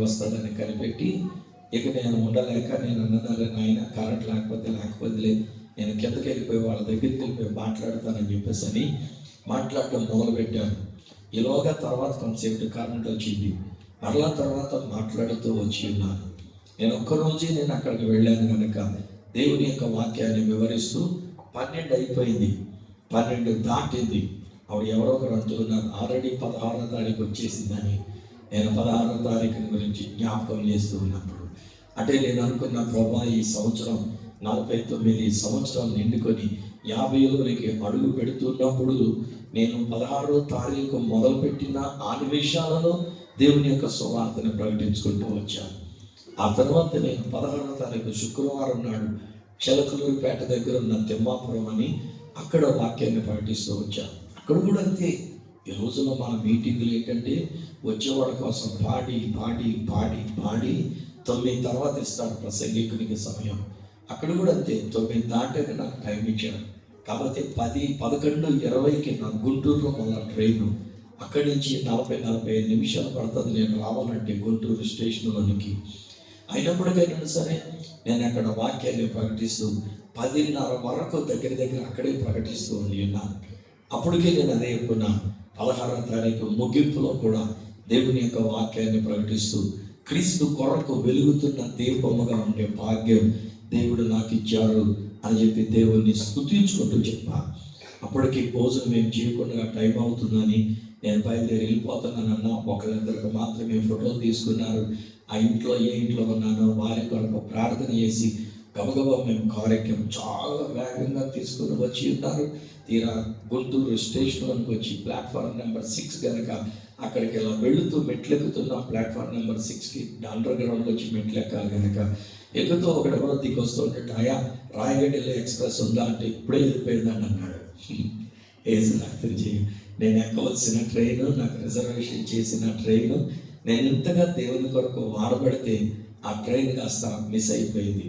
వస్తుందని కనిపెట్టి, ఇక నేను ఉండలేక నేను అన్నదాన్ని, ఆయన కరెంట్ లేకపోతే నేను కిందకి వెళ్ళిపోయి వాళ్ళ దగ్గరికి వెళ్ళిపోయి మాట్లాడతానని చెప్పేసి అని మాట్లాడటం మొదలుపెట్టాను. ఈలోగా తర్వాత కొంతసేపు కరెంట్ వచ్చింది. మరలా తర్వాత మాట్లాడుతూ వచ్చి ఉన్నాను. నేను ఒక్కరోజే నేను అక్కడికి వెళ్ళాను కనుక దేవుని యొక్క వాక్యాన్ని వివరిస్తూ 12 అయిపోయింది, 12 దాటింది. ఆవిడ ఎవరో ఒకరు అంటున్నారు ఆల్రెడీ 16వ తారీఖు వచ్చేసిందని. నేను 16వ తారీఖు గురించి జ్ఞాపకం చేస్తూ ఉన్నప్పుడు, అంటే నేను అనుకున్న ప్రభా ఈ సంవత్సరం 49 సంవత్సరాలు నిండుకొని 50లోనికి అడుగు పెడుతున్నప్పుడు నేను 16వ తారీఖు మొదలుపెట్టిన ఆ నిమిషాలలో దేవుని యొక్క సువార్తను ప్రకటించుకుంటూ వచ్చాను. ఆ తర్వాత నేను 16వ తారీఖు శుక్రవారం నాడు చిలకలూరుపేట దగ్గర ఉన్న తిమ్మాపురం అని అక్కడ వాక్యాన్ని ప్రకటిస్తూ వచ్చాను. అక్కడ కూడా అంతే. ఈ రోజుల్లో మన మీటింగులు ఏంటంటే వచ్చేవాళ్ళ కోసం పాడి 9 తర్వాత ఇస్తాడు ప్రసంగికునికి సమయం. అక్కడ కూడా అంతే 9 దాటాక నాకు టైం ఇచ్చాడు. కాబట్టి 10, 11, 20కి నా గుంటూరులో మళ్ళీ ట్రైను. అక్కడి నుంచి 40-45 నిమిషాలు పడుతుంది నేను రావాలంటే గుంటూరు స్టేషన్లోనికి. అయినప్పటికైనా సరే నేను అక్కడ వాక్యాన్ని ప్రకటిస్తూ 10:30 వరకు దగ్గర అక్కడే ప్రకటిస్తూ ఉన్నాను. అప్పటికే నేను అదే చెప్పుకున్నాను. 16వ తారీఖు ముగింపులో కూడా దేవుని యొక్క వాక్యాన్ని ప్రకటిస్తూ క్రీస్తు కొరకు వెలుగుతున్న దీపముగా ఉండే భాగ్యం దేవుడు నాకు ఇచ్చారు అని చెప్పి దేవుణ్ణి స్తుతించుకుంటూ చెప్పాను. అప్పటికి భోజనం ఏం చేయకుండా టైం అవుతుందని నేను బయలుదేరి వెళ్ళిపోతున్నానన్నా. ఒకరిద్దరికి మాత్రమే ఫోటోలు తీసుకున్నారు. ఆ ఇంట్లో ఏ ఇంట్లో ఉన్నానో వారి కొరకు ప్రార్థన చేసి గబగబా మేము కారెక్కాం. చాలా వేగంగా తీసుకుని వచ్చి ఉన్నారు. తీరా గుంటూరు స్టేషన్లోకి వచ్చి ప్లాట్ఫామ్ నెంబర్ 6 కనుక అక్కడికి ఇలా వెళుతూ మెట్లెక్కుతున్నాం. ప్లాట్ఫామ్ నెంబర్ 6కి అండర్ గ్రౌండ్ వచ్చి మెట్లెక్కాలి కనుక ఎక్కుతూ ఒకటి ఎవరో దిగొస్తుంటే రాయగడ్డలో ఎక్స్ప్రెస్ ఉందా అంటే ఇప్పుడే వెళ్ళిపోయిందని అన్నాడు. ఏజ్ అర్థం చేయి. నేను ఎక్కవలసిన ట్రైను, నాకు రిజర్వేషన్ చేసిన ట్రైను, నేను ఇంతగా దేవుని కొరకు వాడబడితే ఆ ట్రైన్ కాస్త మిస్ అయిపోయింది.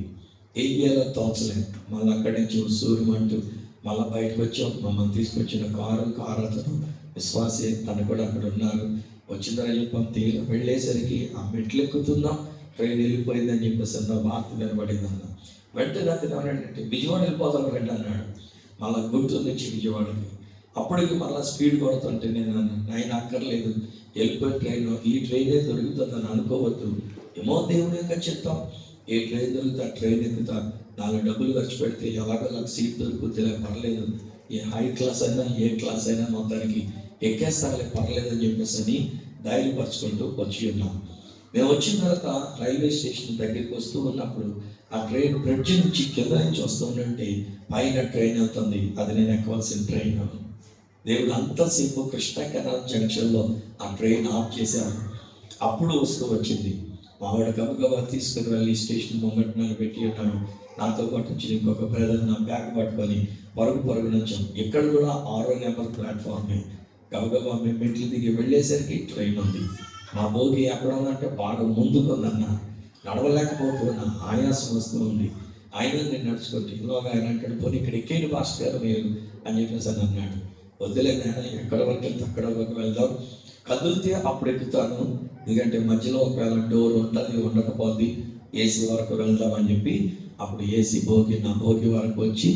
ఏం చేయాలో తోచలేదు. మళ్ళీ అక్కడి నుంచి సూర్యమంటూ మళ్ళీ బయటకు వచ్చాం. మమ్మల్ని తీసుకొచ్చిన కారు అతను విశ్వాసే, తను కూడా అక్కడ ఉన్నారు. వచ్చిందని చెప్పాం. తీరు వెళ్ళేసరికి ఆ మెట్లు ఎక్కుతున్నాం, ట్రైన్ వెళ్ళిపోయిందని చెప్పేసి అన్న వార్త వినబడింది అన్న. వెంటనే అతను ఏమన్నాడంటే విజయవాడ వెళ్ళిపోతాం రండి అన్నాడు. మళ్ళీ గుంటూరు నుంచి విజయవాడకి. అప్పటికి మళ్ళీ స్పీడ్ కొడుతుంటే నేను ఆయన అక్కర్లేదు, వెళ్ళిపోయి ఈ ట్రైనే దొరుకుతుందని అనుకోవద్దు. ఏమో దేవుని యొక్క చిత్తం, ఏ ట్రైన్ దొరుకుతా ట్రైన్ ఎక్కుతా, 4 డబ్బులు ఖర్చు పెడితే ఎలాగో నాకు సీట్ దొరుకుతుందిలే పర్లేదు, ఏ హై క్లాస్ అయినా ఏ క్లాస్ అయినా మొత్తానికి ఎక్కేస్తానులే పర్లేదని చెప్పేసి అని ధైర్యపరచుకుంటూ వచ్చి ఉన్నాం. మేము వచ్చిన తర్వాత రైల్వే స్టేషన్ దగ్గరికి వస్తూ ఉన్నప్పుడు ఆ ట్రైన్ బ్రిడ్జ్ నుంచి కింద నుంచి వస్తుందంటే పైన ట్రైన్ అవుతుంది. అది నేను ఎక్కవలసిన ట్రైన్. దేవుడు అంతసేపు కృష్ణ కెనాల్ జంక్షన్లో ఆ ట్రైన్ ఆఫ్ చేశారు. అప్పుడు వస్తూ వచ్చింది. మావాడ గబగబా తీసుకుని వెళ్ళి స్టేషన్ మొమెంట్ మీద పెట్టి ఉన్నాడు. నాతో పాటు వచ్చి ఇంకొక బ్రదర్ నా బ్యాగ్ పట్టుకొని పరుగు నుంచాం. ఇక్కడ కూడా 6వ నెంబర్ ప్లాట్ఫామ్ని గబగబా మేము మెట్లు దిగి వెళ్ళేసరికి ట్రైన్ ఉంది. మా భోగి ఎక్కడ ఉందంటే బాగా ముందుకుందన్న, నడవలేకపోతున్నా, ఆయాసం వస్తూ ఉంది. ఆయన నేను నడుచుకుంటే ఇంకొక ఆయన అంటాడు, పోనీ ఇక్కడ ఎక్కేది పాస్టర్ గారు మీరు అని చెప్పేసి అని అన్నాడు. వద్దులేదు ఆయన, ఎక్కడ వరకు వెళ్తే అక్కడ వరకు వెళ్దాం, కదిలితే అప్పుడు ఎక్కుతాను, ఎందుకంటే మధ్యలో ఒకవేళ డోర్ ఉంటుంది ఉండకపోద్ది, ఏసీ వరకు వెళ్దామని చెప్పి అప్పుడు ఏసీ భోగి నా భోగి వరకు వచ్చి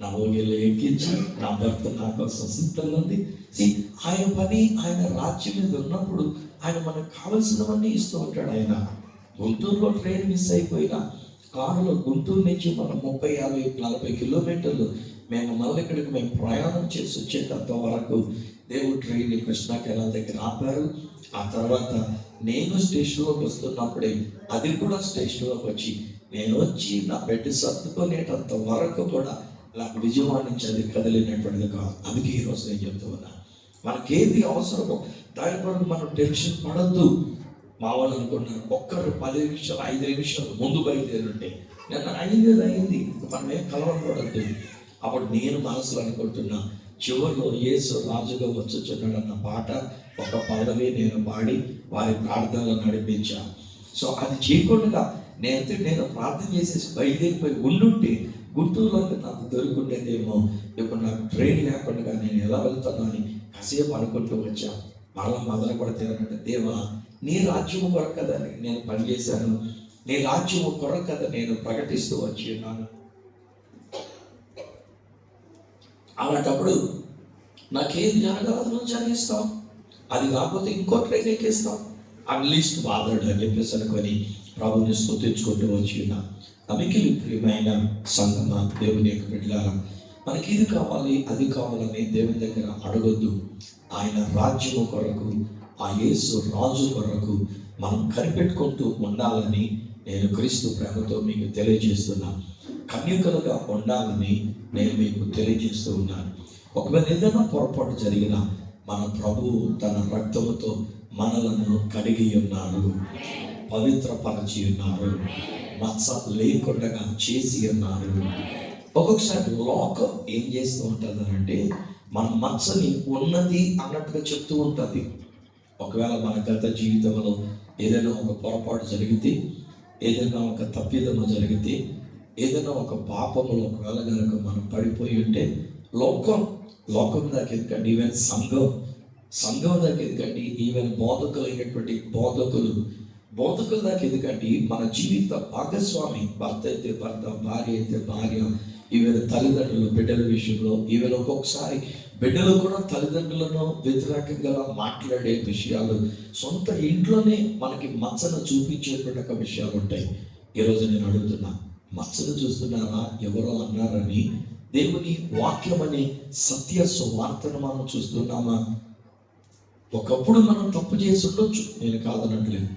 నా ఓగిల్లో ఎక్కించి నా భర్త నా కోసం సిద్ధంగా ఉంది. ఆయన పని, ఆయన రాజ్యం మీద ఉన్నప్పుడు ఆయన మనకు కావలసినవన్నీ ఇస్తూ ఉంటాడు. ఆయన గుంటూరులో ట్రైన్ మిస్ అయిపోయినా కారులో గుంటూరు నుంచి మనం 30, 50, 40 కిలోమీటర్లు మేము మళ్ళీ ఇక్కడికి మేము ప్రయాణం చేసి వచ్చేటంత వరకు దేవుడు ట్రైన్ కృష్ణా కెనాల్ దగ్గర ఆపారు. ఆ తర్వాత నేను స్టేషన్లోకి వస్తున్నప్పుడే అది కూడా స్టేషన్లోకి వచ్చి నేను వచ్చి నా బెడ్ సర్దుకునేటంత వరకు కూడా నాకు విజయవాడ నుంచి అది కదిలినటువంటిది కాదు. అందుకే ఈరోజు నేను చెప్తూ ఉన్నా, మనకేది అవసరమో దాని కొరకు మనం టెన్షన్ పడద్దు. మా వాళ్ళు అనుకున్నారు ఒక్కరు 10 నిమిషాలు 5 నిమిషాలు ముందు బయలుదేరుంటే నేను అయింది మనం ఏం కలవకూడదు. అప్పుడు నేను మనసులో అనుకుంటున్నా, చివరిలో యేసు రాజుగా వచ్చుచున్నాడు అన్న పాట ఒక పల్లవి నేను పాడి వారి ప్రార్థనలో నడిపించాను. సో అది చేయకుండా నేను ప్రార్థన చేసేసి బయలుదేరిపోయి ఉండుంటే గుంటూరులోకి నాకు దొరుకుండేదేమో. ఇప్పుడు నాకు ట్రైన్ లేకుండా నేను ఎలా వెళ్తాను అని కాసేపు అనుకుంటూ వచ్చాను. మరలా మొదలు పడితేనంటే, దేవా నీ రాజ్యము కొరకు కదా నేను పనిచేశాను, నీ రాజ్యము కొరకు కదా నేను ప్రకటిస్తూ వచ్చి ఉన్నాను. అలాంటప్పుడు నాకేం జరగదు జరిగిస్తాం, అది కాకపోతే ఇంకో ట్రైన్ ఎక్కిస్తాం, అట్లీస్ట్ బాధడు అని చెప్పేసి అనుకొని ప్రభుని స్తుతించుకుంటూ వచ్చి ఉన్నా. మిక్కిలి ప్రియమైన సంగమా, దేవుని యొక్క బిడ్డలారా, మనకి ఇది కావాలి అది కావాలని దేవుని దగ్గర అడగొద్దు. ఆయన రాజ్యము కొరకు, ఆ యేసు రాజు కొరకు మనం కనిపెట్టుకుంటూ ఉండాలని నేను క్రీస్తు ప్రేమతో మీకు తెలియజేస్తున్నా. కన్యకలుగా ఉండాలని నేను మీకు తెలియజేస్తూ ఉన్నాను. ఒకవేళ ఏదైనా పొరపాటు జరిగినా మన ప్రభువు తన రక్తముతో మనలను కడిగి ఉన్నారు, పవిత్రపరచి ఉన్నారు, మచ్చ లేకుండా చేసి ఉన్నారు. ఒక్కొక్కసారి లోకం ఏం చేస్తూ ఉంటుంది అంటే మన మచ్చని ఉన్నది అన్నట్టుగా చెప్తూ ఉంటుంది. ఒకవేళ మన గత జీవితంలో ఏదైనా ఒక పొరపాటు జరిగితే, ఏదైనా ఒక తప్పిదము జరిగితే, ఏదైనా ఒక పాపములో ఒకవేళ కనుక మనం పడిపోయి ఉంటే లోకం దాకా ఎందుకండి, ఈవెన్ సంఘం దాకా ఎందుకండి, ఈవెన్ బోధకులైనటువంటి బోధకుల దాకా ఎందుకండి, మన జీవిత భాగస్వామి భర్త అయితే భర్త, భార్య అయితే భార్య, ఈవెన్ తల్లిదండ్రులు బిడ్డల విషయంలో, ఈవెన్ ఒక్కొక్కసారి బిడ్డలు కూడా తల్లిదండ్రులను వ్యతిరేకంగా మాట్లాడే విషయాలు, సొంత ఇంట్లోనే మనకి మచ్చను చూపించేటువంటి విషయాలు ఉంటాయి. ఈరోజు నేను అడుగుతున్నా, మచ్చను చూస్తున్నారా, ఎవరో అన్నారని దేవుని వాక్యం అనే సత్య సువార్తను మనం చూస్తున్నామా? ఒకప్పుడు మనం తప్పు చేసి ఉండొచ్చు, నేను కాదనట్లేదు.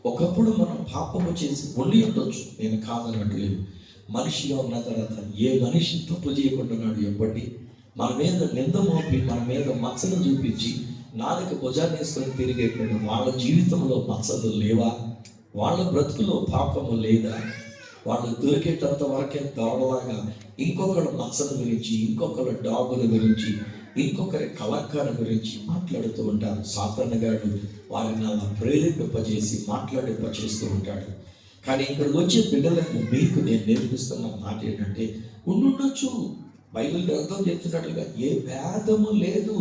ఒకప్పుడు మనం పాపము చేసి ఉండి ఉండొచ్చు, నేను కాదనట్లేదు. మనిషిగా ఉన్న తర్వాత ఏ మనిషి తప్పు చేయకుండా ఉన్నాడు ఎప్పటి మన మీద నింద మోపి మన మీద మచ్చలు చూపించి నాలుక భుజాన్ని వేసుకొని తిరిగేటువంటి వాళ్ళ జీవితంలో మచ్చలు లేవా? వాళ్ళ బ్రతుకులో పాపము లేదా? వాళ్ళు దొరికేటంత వరకే దొరలాగా ఇంకొకరు మచ్చల గురించి, ఇంకొకరు డాగుల గురించి, ఇంకొకరి కళాకారుల గురించి మాట్లాడుతూ ఉంటారు. సాతాను గాడు వారిని అలా ప్రేరేపింపజేసి మాట్లాడింపచేస్తూ ఉంటాడు. కానీ ఇక్కడ వచ్చే బిడ్డలకు మీకు నేను నేర్పిస్తున్న మాట ఏంటంటే, ఉండొచ్చు బైబిల్ గ్రంథం చెప్తున్నట్లుగా ఏ భేదము లేదు,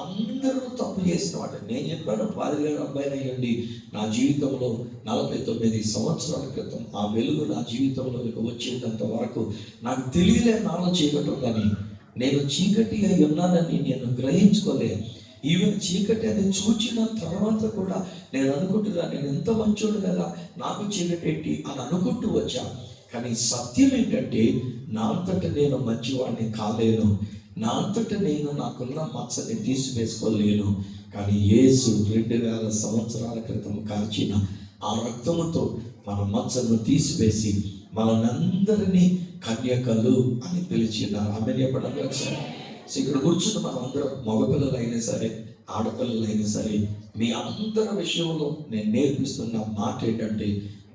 అందరూ తప్పు చేసిన వాడు. నేను చెప్పాను, 10 అబ్బాయిలు అయ్యండి నా జీవితంలో 49 సంవత్సరాల క్రితం ఆ వెలుగు నా జీవితంలోకి వచ్చేటంత వరకు నాకు తెలియలే నాలో చీకటి ఉందని. నేను చీకటి అయి ఉన్నానని నేను గ్రహించుకోలేదు. ఈవెన్ చీకటి అని చూచిన తర్వాత కూడా నేను అనుకుంటున్నా, నేను ఎంత మంచోడు కదా, నాకు చీకటి ఏంటి అని అనుకుంటూ వచ్చా. కానీ సత్యం ఏంటంటే, నా అంతటా నేను మంచివాడిని కాలేను, నా అంతటా నేను నాకున్న మచ్చని తీసివేసుకోలేను. కానీ యేసు 2000 సంవత్సరాల క్రితం కాల్చిన ఆ రక్తముతో మన మచ్చను తీసివేసి మనందరినీ కన్యకలు అని పిలిచినారు. ఆమె చెప్పడం ఇక్కడ కూర్చున్న మనం అందరం మగపిల్లలు అయినా సరే, ఆడపిల్లలైనా సరే, మీ అందరి విషయంలో నేను నేర్పిస్తున్న మాట ఏంటంటే,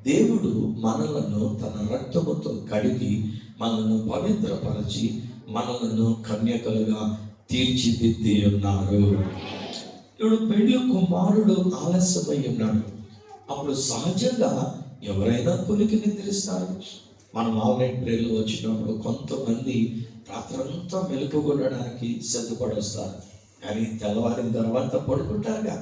దేవుడు మనలను తన రక్తముతో కడిగి మనల్ని పవిత్రపరచి మనలను కన్యకలుగా తీర్చిదిద్ది ఉన్నారు. ఇప్పుడు పెళ్లి కుమారుడు ఆలస్యమై ఉన్నాడు. అప్పుడు సహజంగా ఎవరైనా కొలికి నిద్రిస్తారు. మనం ఆన్లైన్ ప్రేయర్లో వచ్చినప్పుడు కొంతమంది రాత్రంతా మెలుపుకొనడానికి సిద్ధపడొస్తారు. కానీ తెల్లవారిన తర్వాత పడుకుంటారుగా,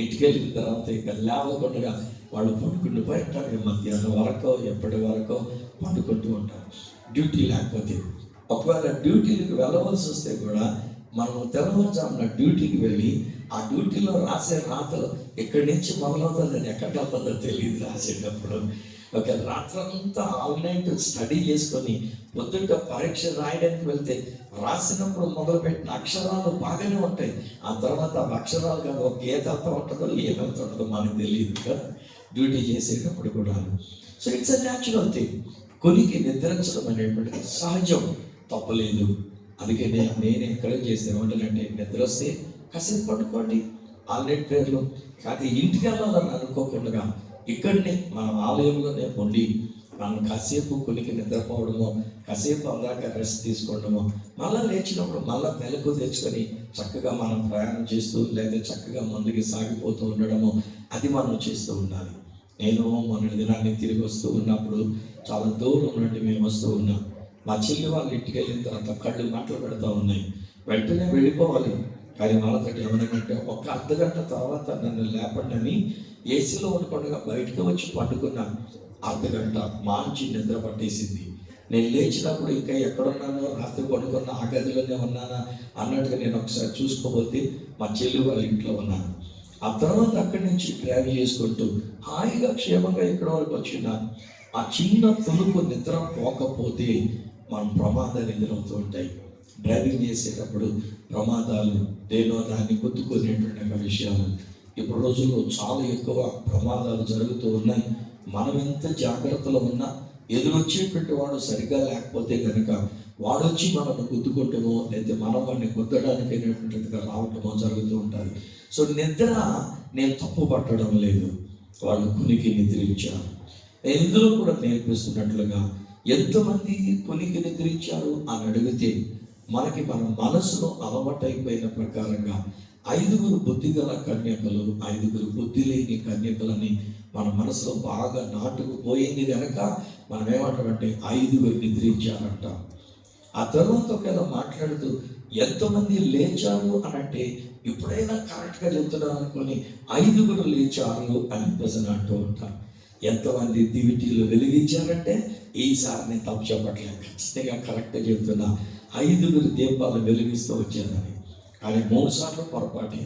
ఇంటికి వెళ్ళిన తర్వాత ఇక లేవకుండా వాళ్ళు పడుకుంటూ పోయింటారు. మధ్యాహ్నం వరకు ఎప్పటి వరకు పండుకుంటూ ఉంటారు. డ్యూటీ లేకపోతే ఒకవేళ డ్యూటీలకు వెళ్ళవలసి వస్తే కూడా మనం తెల్లవారుజామున డ్యూటీకి వెళ్ళి ఆ డ్యూటీలో రాసే రాతలు ఎక్కడి నుంచి మొదలవుతుందని ఎక్కడికి వెళ్తుందో తెలియదు రాసేటప్పుడు. ఒక రాత్రంతా ఆల్ నైట్ స్టడీ చేసుకొని పొద్దుట పరీక్ష రాయడానికి వెళ్తే రాసినప్పుడు మొదలుపెట్టిన అక్షరాలు బాగానే ఉంటాయి. ఆ తర్వాత అక్షరాలు కాదు, ఒక గీత అంతా ఉంటుందో ఏమంత ఉంటుందో మనకు తెలియదు కదా డ్యూటీ చేసేటప్పుడు కూడా. So it's a natural thing. కొనికి నిద్రించడం అనేటువంటిది సహజం, తప్పలేదు. అందుకే నేను ఎంకరేజ్ చేస్తాను ఏమంటానంటే, నిద్ర వస్తే కాసేపు పడుకోండి ఆల్రెడీ ప్రేయర్లో. కానీ ఇంటికి వెళ్ళాలని అనుకోకుండా ఇక్కడనే మన ఆలయంలోనే ఉండి మనం కాసేపు కొనికి నిద్రపోవడమో, కాసేపు అలాగ రెస్ట్ తీసుకోవడమో, మళ్ళీ లేచినప్పుడు మళ్ళీ మెలకు తెచ్చుకొని చక్కగా మనం ప్రయాణం చేస్తూ లేదా చక్కగా ముందుకు సాగిపోతూ ఉండడము, అది మనం చేస్తూ ఉండాలి. నేను మొన్నటి దినాన్ని తిరిగి వస్తూ ఉన్నప్పుడు చాలా దూరం నుండి మేము వస్తూ ఉన్నాం. మా చెల్లి వాళ్ళ ఇంటికి వెళ్ళిన తర్వాత కళ్ళు మాటలు పెడతా ఉన్నాయి. వెంటనే వెళ్ళిపోవాలి, కానీ వాళ్ళతో ఏమనంటే ఒక అర్ధగంట తర్వాత నన్ను లేపండి ఏసీలో ఉండకుండా బయటకు వచ్చి పండుకున్నాను. అర్ధగంట మంచి నిద్ర పట్టేసింది. నేను లేచినప్పుడు ఇంకా ఎక్కడున్నానో, రాత్రి పడుకున్న ఆ గదిలోనే ఉన్నానా అన్నట్టుగా నేను ఒకసారి చూసుకోబోతే మా చెల్లి వాళ్ళ ఇంట్లో ఉన్నాను. ఆ తర్వాత అక్కడి నుంచి డ్రైవ్ చేసుకుంటూ హాయిగా క్షేమంగా ఇక్కడ వరకు వచ్చినాను. ఆ చిన్న తొలుపు నిద్ర పోకపోతే మనం ప్రమాదాలు ఎదురవుతూ ఉంటాయి. డ్రైవింగ్ చేసేటప్పుడు ప్రమాదాలు, దేనో దాన్ని గుర్తుకునేటువంటి విషయాలు ఇప్పుడు రోజుల్లో చాలా ఎక్కువ ప్రమాదాలు జరుగుతూ ఉన్నాయి. మనం ఎంత జాగ్రత్తలో ఉన్నా ఎదురొచ్చేటువంటి వాడు సరిగ్గా లేకపోతే కనుక వాడు వచ్చి మనల్ని గుద్దుకుంటామో లేదా మనం వాడిని గుద్దడానికి అనేటువంటిదిగా రావటమో జరుగుతూ ఉంటుంది. సో నిద్ర నేను తప్పు పట్టడం లేదు, వాళ్ళు కునికి నిద్రించారు. నేను ఇందులో కూడా నేర్పిస్తున్నట్లుగా ఎంతమంది కునికి నిద్రించారు అని అడిగితే మనకి మన మనసులో అలవాటైపోయిన ప్రకారంగా 5 బుద్ధిగల కన్యకలు, 5 బుద్ధి లేని కన్యకలని మన మనసులో బాగా నాటుకుపోయింది కనుక మనం ఏమంటామంటే 5 నిద్రించారంట. ఆ తర్వాత ఒకవేళ మాట్లాడుతూ ఎంతమంది లేచారు అని అంటే ఎప్పుడైనా కరెక్ట్గా చెప్తున్నాను అనుకొని 5 లేచారు అని ప్రజలు అంటూ ఉంటాం. ఎంతమంది దివిటీలు వెలిగించారంటే ఈసారి నేను తప్పు చెప్పట్లేదు, ఖచ్చితంగా కరెక్ట్గా చెప్తున్నా. 5 దీపాలు వెలిగిస్తూ వచ్చారని. కానీ 3 సార్లు పొరపాటే.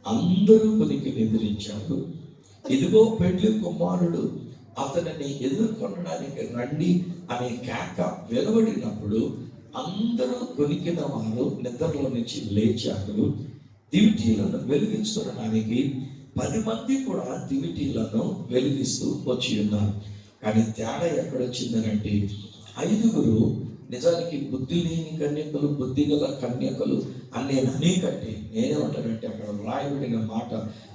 అందరూ కొనికి నిద్రించారు. ఇదిగో పెళ్లి కుమారుడు అతనిని ఎదుర్కొనడానికి రండి అనే కేక వెలువడినప్పుడు అందరూ కొనికిన వారు నిద్రలో నుంచి లేచారు. దివిటీలను వెలిగించడానికి 10 మంది కూడా దివిటీలను వెలిగిస్తూ వచ్చి ఉన్నారు. కానీ తేడా ఎక్కడొచ్చిందనంటే 5 నిజానికి బుద్ధి లేని కన్యకలు, బుద్ధిగల కన్యకలు అని నేను అనేకంటే నేనేమంటానంటే అక్కడ వ్రాయబడిన మాట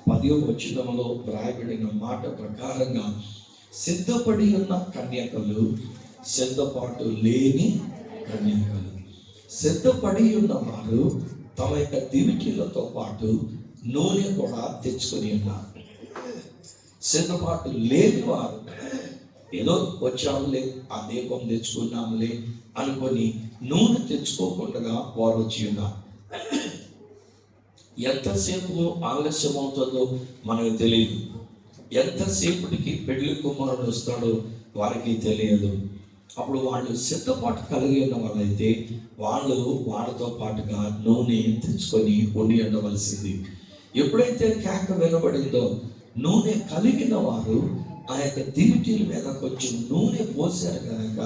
10వ వచనంలో వ్రాయబడిన మాట ప్రకారంగా సిద్ధపడి ఉన్న కన్యకలు, సిద్ధపాటు లేని కన్యకలు. సిద్ధపడి ఉన్న వారు తమ యొక్క దివిటీలతో పాటు నూనె కూడా తెచ్చుకొని ఉన్నారు. సిద్ధపాటు లేని వారు ఏదో వచ్చాములే, ఆ దీపం తెచ్చుకున్నాములే అనుకొని నూనె తెచ్చుకోకుండా వారు వచ్చి ఉన్నారు. ఎంతసేపు ఆలస్యం అవుతుందో మనకు తెలియదు, ఎంతసేపటికి పెళ్లి కుమారుడు వస్తాడో వారికి తెలియదు. అప్పుడు వాళ్ళు సిద్ధపాటు కలిగి ఉన్న వాళ్ళైతే వాళ్ళు వాళ్ళతో పాటుగా నూనె తెచ్చుకొని ఉండి ఉండవలసింది. ఎప్పుడైతే కేక వినబడిందో నూనె కలిగిన వారు ఆ యొక్క దివిటీల మీద కొంచెం నూనె పోసారు కనుక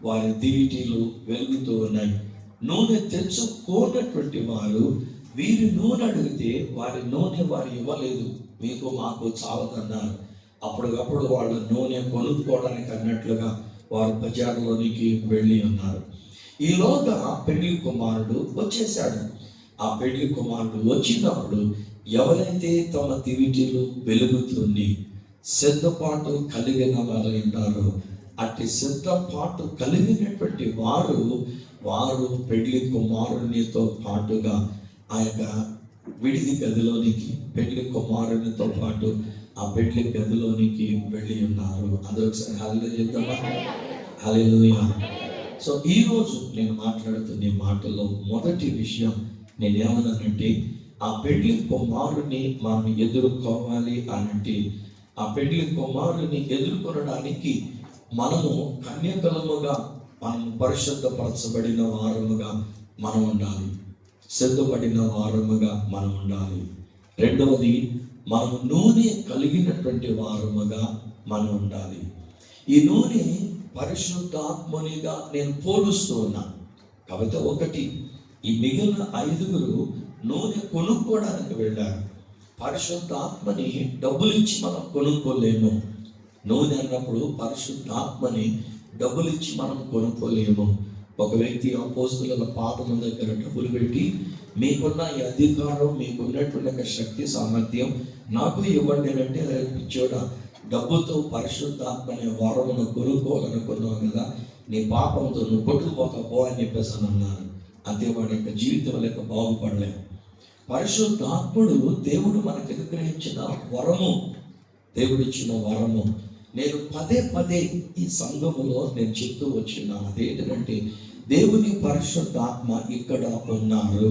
వారి దివిటీలు వెలుగుతూ ఉన్నాయి. నూనె తెచ్చుకోనటువంటి వారు వీరి నూనె అడిగితే వారి నూనె వారు ఇవ్వలేదు, మీకు మాకు చాలదన్నారు. అప్పటికప్పుడు వాళ్ళు నూనె కొనుక్కోవడానికి అన్నట్లుగా వారు బజార్లోనికి వెళ్ళి ఉన్నారు. ఈలోగా పెళ్లి కుమారుడు వచ్చేసాడు. ఆ పెళ్లి కుమారుడు వచ్చినప్పుడు ఎవరైతే తమ దివిటీలు వెలుగుతుంది సిద్ధపాటు కలిగిన వారు ఉంటారో అట్టి సిద్ధపాటు కలిగినటువంటి వారు పెళ్లి కుమారునితో పాటుగా ఆ యొక్క విడిది గదిలోనికి పెళ్లి కుమారునితో పాటు ఆ పెళ్లి గదిలోనికి వెళ్ళి ఉన్నారు. అదొకసారి హల్లెలూయా చెప్తామా? హల్లెలూయా. సో ఈరోజు నేను మాట్లాడుతున్న మాటల్లో మొదటి విషయం నేనేమన్నానంటే ఆ పెళ్లి కుమారుని మనం ఎదుర్కోవాలి అనంటే ఆ పెళ్లి కుమారుని ఎదుర్కొనడానికి మనము కన్యకలముగా మనం పరిశుద్ధపరచబడిన వారముగా మనం ఉండాలి, సిద్ధపడిన వారముగా మనం ఉండాలి. రెండవది, మనం నూనె కలిగినటువంటి వారముగా మనం ఉండాలి. ఈ నూనె పరిశుద్ధాత్మనిగా నేను పోలుస్తూ ఉన్నాను. కాబట్టి ఒకటి, ఈ మిగిలిన 5గురు నూనె కొనుక్కోవడానికి వెళ్ళారు. పరిశుద్ధాత్మని డబ్బులు ఇచ్చి మనం కొనుక్కోలేము. నూనె అన్నప్పుడు పరిశుద్ధాత్మని డబ్బులు ఇచ్చి మనం కొనుక్కోలేము. ఒక వ్యక్తి అపోస్తలుల పాదముల దగ్గర డబ్బులు పెట్టి, మీకున్న ఈ అధికారం, మీకున్నటువంటి శక్తి సామర్థ్యం నాకు ఇవ్వండి అంటే, పిచ్చోడా, డబ్బుతో పరిశుద్ధాత్మనే వరమును కొనుక్కోవాలనుకున్నావు కదా, నీ పాపంతో నువ్వు కొట్టుకుపోకపో అని చెప్పేసి అన్నాను. అంతే, వాడి యొక్క జీవితం లేక బాగుపడలేము. పరిశుద్ధాత్ముడు దేవుడు మనకు అనుగ్రహించిన వరము, దేవుడిచ్చిన వరము. నేను పదే పదే ఈ సంఘములో నేను చెప్తూ వచ్చినాను, అదేంటంటే దేవుని పరిశుద్ధాత్మ ఇక్కడ ఉన్నారు.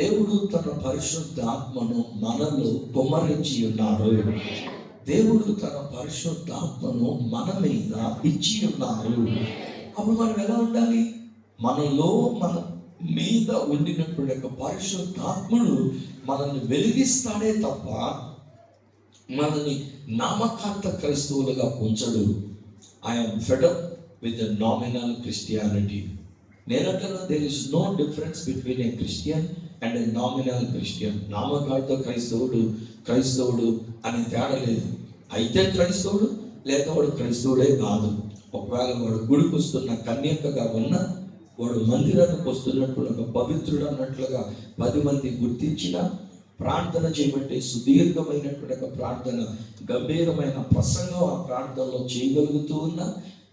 దేవుడు తన పరిశుద్ధాత్మను మనలో కుమ్మరించి ఉన్నారు. దేవుడు తన పరిశుద్ధాత్మను మన మీద ఇచ్చి ఉన్నారు. అప్పుడు మనం ఎలా ఉండాలి? మనలో మన మీద ఉండినటువంటి యొక్క పరిశుద్ధాత్ముడు మనల్ని వెలిగిస్తాడే తప్ప మనల్ని నామకార్థ క్రైస్తవులుగా ఉంచడు. I'm fed up with the nominal Christianity. నేనంటున్నా, there is no difference between a Christian and a nominal Christian. నామకార్థ క్రైస్తవుడు అని తేడా లేదు. అయితే క్రైస్తవుడు, లేక వాడు క్రైస్తవుడే కాదు. ఒకవేళ వాడు గుడికి వస్తున్న కన్యకగా ఉన్న, వాడు మందిరానికి వస్తున్నప్పుడు ఒక పవిత్రుడు అన్నట్లుగా 10 మంది గుర్తించిన, ప్రార్థన చేయబట్టే సుదీర్ఘమైనటువంటి ఒక ప్రార్థన, గంభీరమైన ప్రసంగం ఆ ప్రార్థనలో చేయగలుగుతూ ఉన్నా,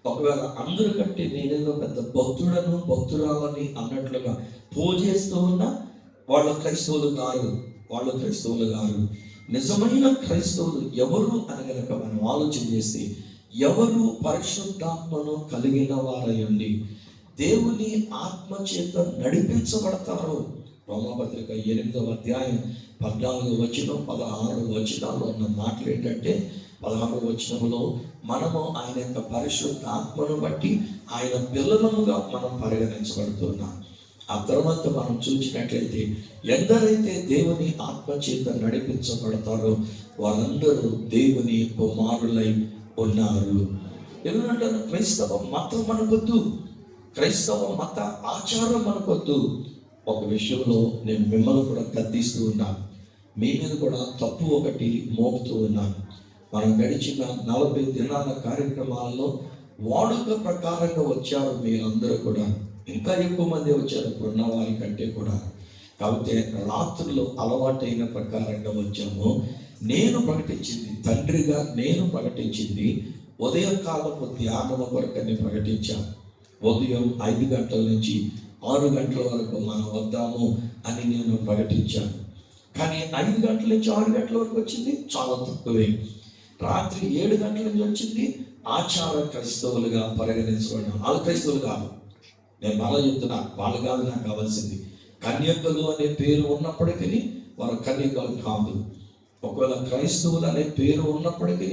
ఒకవేళ అందరికంటే నేనేదో పెద్ద భక్తురాలని అన్నట్లుగా పోజేస్తూ ఉన్నా, వాళ్ళు క్రైస్తవులు గారు. నిజమైన క్రైస్తవులు ఎవరు అని కనుక మనం ఆలోచన చేస్తే, ఎవరు పరిశుద్ధాత్మను కలిగిన వారయ్యండి దేవుని ఆత్మ చేత నడిపించబడతారో. రోమాపత్రిక 8వ అధ్యాయం 14వ వచనం 16వ వచనాల్లో ఉన్న మాటలు ఏంటంటే, 16వ వచనంలో మనము ఆయన యొక్క పరిశుద్ధ ఆత్మను బట్టి ఆయన పిల్లలముగా మనం పరిగణించబడుతున్నాం. ఆ తర్వాత మనం చూసినట్లయితే, ఎందరైతే దేవుని ఆత్మ చేత నడిపించబడతారో వారందరూ దేవుని కుమారులై ఉన్నారు. ఎందుకంటే క్రైస్తవ మతం మనకొద్దు, క్రైస్తవ మత ఆచారం మనకొద్దు. ఒక విషయంలో నేను మిమ్మల్ని కూడా గద్దిస్తూ ఉన్నాను, మీ మీద కూడా తప్పు ఒకటి మోపుతూ ఉన్నాను. మనం గడిచిన 40 దినాల కార్యక్రమాలలో వాడుక ప్రకారంగా వచ్చారు మీరందరూ కూడా. ఇంకా ఎక్కువ మంది వచ్చారు ఇప్పుడున్న వారి కంటే కూడా. కాబట్టి రాత్రులు అలవాటైన ప్రకారంగా వచ్చాము. నేను ప్రకటించింది, తండ్రిగా నేను ప్రకటించింది ఉదయకాలపు ధ్యానము కొరకని ప్రకటించాను. ఉదయం 5 గంటల నుంచి 6 గంటల వరకు మనం వద్దాము అని నేను ప్రకటించాను. కానీ 5 గంటల నుంచి 6 గంటల వరకు వచ్చింది చాలా తక్కువే. రాత్రి 7 గంటల నుంచి వచ్చింది ఆచార క్రైస్తవులుగా పరిగణించబడిన వాళ్ళు క్రైస్తవులు కాదు. నేను మళ్ళీ చెప్తున్నా, వాళ్ళు కాదు నాకు కావాల్సింది. కన్యకలు అనే పేరు ఉన్నప్పటికీ వారు కన్యకలు కాదు. ఒకవేళ క్రైస్తవులు అనే పేరు ఉన్నప్పటికీ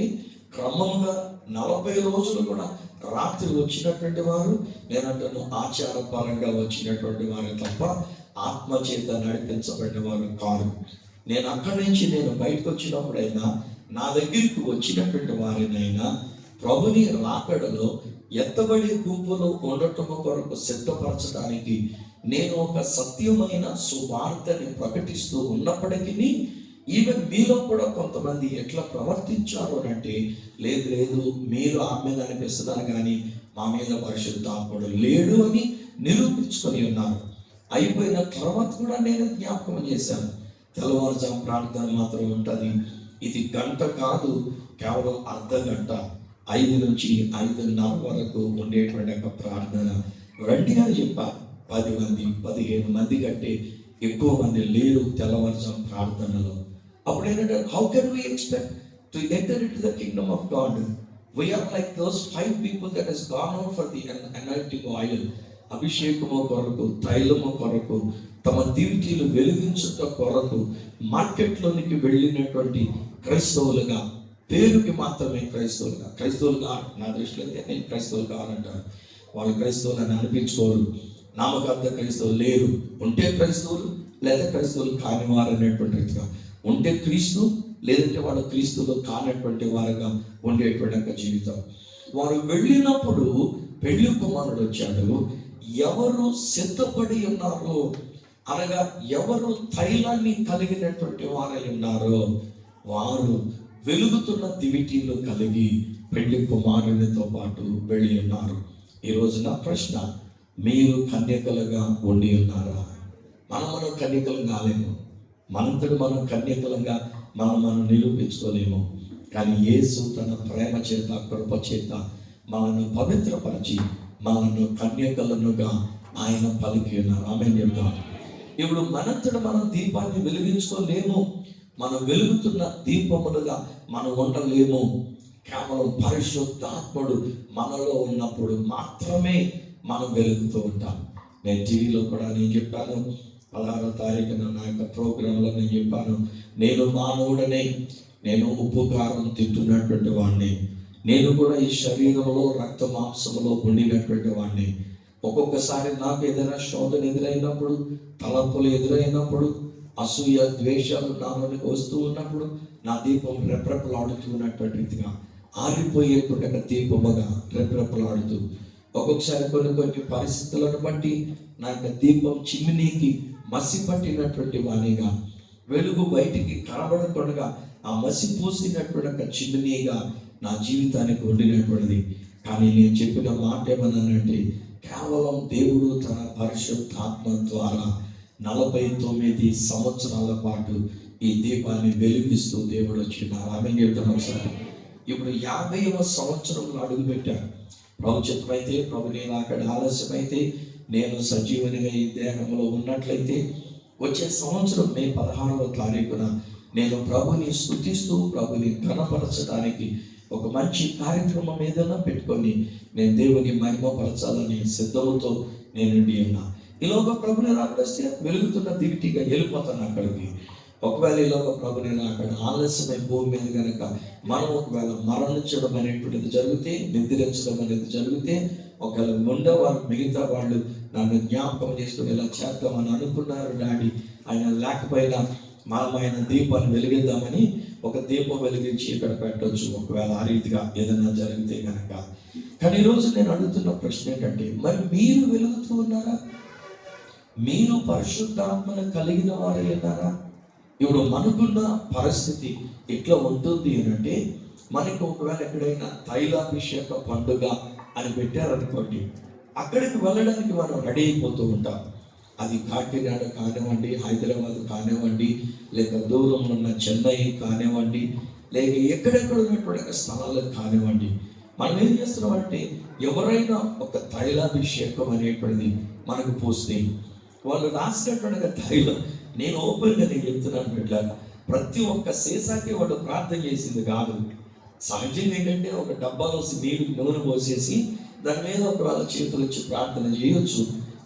క్రమంగా 40 రోజులు కూడా రాత్రి వచ్చినటువంటి వారు, నేనంటాను ఆచార పరంగా వచ్చినటువంటి వారు తప్ప ఆత్మచేత నడిపించబడిన వారు కాదు. నేను అక్కడి నుంచి నేను బయటకు వచ్చినప్పుడైనా, నా దగ్గరికి వచ్చినటువంటి వారినైనా ప్రభుని రాకడలో ఎత్తబడి గుంపులో ఉండటం కొరకు సిద్ధపరచడానికి నేను ఒక సత్యమైన సువార్తని ప్రకటిస్తూ ఉన్నప్పటికీ, ఈవెన్ మీలో కూడా కొంతమంది ఎట్లా ప్రవర్తించారు అని అంటే, లేదు మీరు ఆ మీద అనిపిస్తున్నారు కానీ మా మీద పరిశుద్ధాత్ముడు లేడు అని నిరూపించుకొని ఉన్నారు. అయిపోయిన తర్వాత కూడా నేను జ్ఞాపకం చేశాను, తెల్లవారుజాము ప్రార్థన మాత్రం ఉంటుంది. ఇది గంట కాదు, కేవలం అర్ధ గంట, 5 నుంచి 5:30 వరకు ఉండేటువంటి ఒక ప్రార్థన. రండి అని చెప్పారు. 10 మంది 15 మంది కంటే ఎక్కువ మంది లేరు తెల్లవారుజాము ప్రార్థనలో. అప్పుడు ఏంటంటే, how can we expect to enter into the kingdom of God? We are like those 5 people that has gone out for the anointing oil. అభిషేకము కొరకు, తైలము కొరకు, తమ దివిటీలు వెలిగించుట కొరకు మార్కెట్లోనికి వెళ్ళినటువంటి క్రైస్తవులుగా, పేరుకి మాత్రమే క్రైస్తవులుగా నా దృష్టిలో అయితే నేను క్రైస్తవులు కావాలంటాను. వాళ్ళు క్రైస్తవులని అనిపించుకోరు, నామకార్థ క్రైస్తవులు లేరు. ఉంటే క్రైస్తవులు లేదా క్రైస్తవులు కానివారు అనేటువంటి రీతిగా, ఉంటే క్రీస్తు లేదంటే వాళ్ళు క్రీస్తులు కానటువంటి వారుగా ఉండేటువంటి జీవితం. వారు వెళ్ళినప్పుడు పెళ్లి కుమారుడు వచ్చాడు. ఎవరు సిద్ధపడి ఉన్నారో అనగా ఎవరు తైలాన్ని కలిగినటువంటి వారై ఉన్నారో వారు వెలుగుతున్న దివిటీలు కలిగి పెళ్లి కుమారునితో పాటు వెళ్ళి ఉన్నారు. ఈ రోజున ప్రశ్న, మీరు కన్యకలుగా ఉండి ఉన్నారా? మనం కన్యకలు కాలేము, మనంతటి మనం కన్యకలుగా మనం నిరూపించుకోలేము. కానీ యేసు తన ప్రేమ చేత కృప చేత మనను పవిత్రపరిచి మనను కన్యకలనుగా ఆయన పలికి ఉన్నారు. ఆమేన్ చెప్తాం. ఇప్పుడు మనంతట మనం దీపాన్ని వెలిగించుకోలేము, మనం వెలుగుతున్న దీపములుగా మనం ఉండలేము. కేవలం పరిశుద్ధాత్ముడు మనలో ఉన్నప్పుడు మాత్రమే మనం వెలుగుతూ ఉంటాం. నేను టీవీలో కూడా నేను చెప్పాను, 16వ తారీఖున నా యొక్క ప్రోగ్రాంలో నేను చెప్పాను, నేను మానవుడనే, నేను ఉప్పు కారం తింటున్నటువంటి వాడిని, నేను కూడా ఈ శరీరంలో రక్త మాంసంలో ఉండినటువంటి వాడిని. ఒక్కొక్కసారి నాకు ఏదైనా శోధన ఎదురైనప్పుడు, తలంపులు ఎదురైనప్పుడు, అసూయ ద్వేషాలు నాలోనికి వస్తూ ఉన్నప్పుడు నా దీపం రెప్రెపలాడుతున్నటువంటి రీతిగా ఆరిపోయేటువంటి దీపముగా రెప్రెపలాడుతూ, ఒక్కొక్కసారి కొన్ని పరిస్థితులను బట్టి నా యొక్క దీపం చిమ్మినీకి మసి పట్టినటువంటి వాణిగా, వెలుగు బయటికి కనబడకుండా ఆ మసి పూసినటువంటి చిమ్మినీగా నా జీవితానికి ఉండినటువంటిది. కానీ నేను చెప్పిన మాట ఏమన్నానంటే, కేవలం దేవుడు తన పరిశుద్ధాత్మ ద్వారా 49 సంవత్సరాల పాటు ఈ దీపాన్ని వెలిగిస్తూ దేవుడు వచ్చినారు. ఆమేన్ చెప్తాం ఒకసారి. ఇప్పుడు 50వ సంవత్సరంలో అడుగు పెట్టాను. ప్రభు చిత్తమైతే, ప్రభు నేను అక్కడ ఆలస్యమైతే, నేను సజీవునిగా ఈ దేహంలో ఉన్నట్లయితే వచ్చే సంవత్సరం మే 16వ తారీఖున నేను ప్రభుని స్తుతిస్తూ ప్రభుని ఘనపరచడానికి ఒక మంచి కార్యక్రమం ఏదైనా పెట్టుకొని నేను దేవుని మహిమపరచాలని సిద్ధంతో నేను ఉన్నా. ఈలోగా ప్రభుని రాకడొస్తే వెలుగుతున్న దివిటీగా వెళ్ళిపోతాను అక్కడికి. ఒకవేళ ఈలోగా ప్రభుని అక్కడ ఆలస్యమైన భూమి మీద కనుక మనం ఒకవేళ మరణించడం అనేటువంటిది జరిగితే, నిద్రించడం అనేది జరిగితే, ఒకవేళ ఉండేవారు మిగతా వాళ్ళు నన్ను జ్ఞాపకం చేసుకుని ఇలా చేద్దామని అనుకున్నారు డాడీ, ఆయన లేకపోయినా మనం ఆయన దీపాన్ని వెలిగిద్దామని ఒక దీపం వెలిగించి ఇక్కడ పెట్టవచ్చు, ఒకవేళ ఆ రీతిగా ఏదైనా జరిగితే కనుక. కానీ ఈరోజు నేను అడుగుతున్న ప్రశ్న ఏంటంటే, మరి మీరు వెలుగుతూ ఉన్నారా? మీరు పరిశుద్ధాత్మను కలిగిన వారు ఉన్నారా? ఇప్పుడు మనకున్న పరిస్థితి ఎట్లా ఉంటుంది అంటే, మనకు ఒకవేళ ఎక్కడైనా తైలాభిషేక పండుగ అని పెట్టారనుకోండి, అక్కడికి వెళ్ళడానికి మనం రెడీ అయిపోతూ ఉంటాం. అది కాకినాడ కానివ్వండి, హైదరాబాద్ కానివ్వండి, లేక దూరంలో ఉన్న చెన్నై కానివ్వండి, లేక ఎక్కడెక్కడ ఉన్నటువంటి స్థలాలకు కానివ్వండి, మనం ఏం చేస్తున్నామంటే ఎవరైనా ఒక తైలాభిషేకం అనేటువంటిది మనకు పోస్తే వాళ్ళు రాసినటువంటి తైలం, నేను ఓపెన్గా నేను చెప్తున్నాను బిడ్డ, ప్రతి ఒక్క సీసాకి వాళ్ళు ప్రార్థన చేసింది కాదు. సహజంగా ఏంటంటే ఒక డబ్బాలో నీళ్ళు నూనె పోసేసి దాని మీద ఒకవేళ చేతులు ఇచ్చి ప్రార్థన చేయొచ్చు.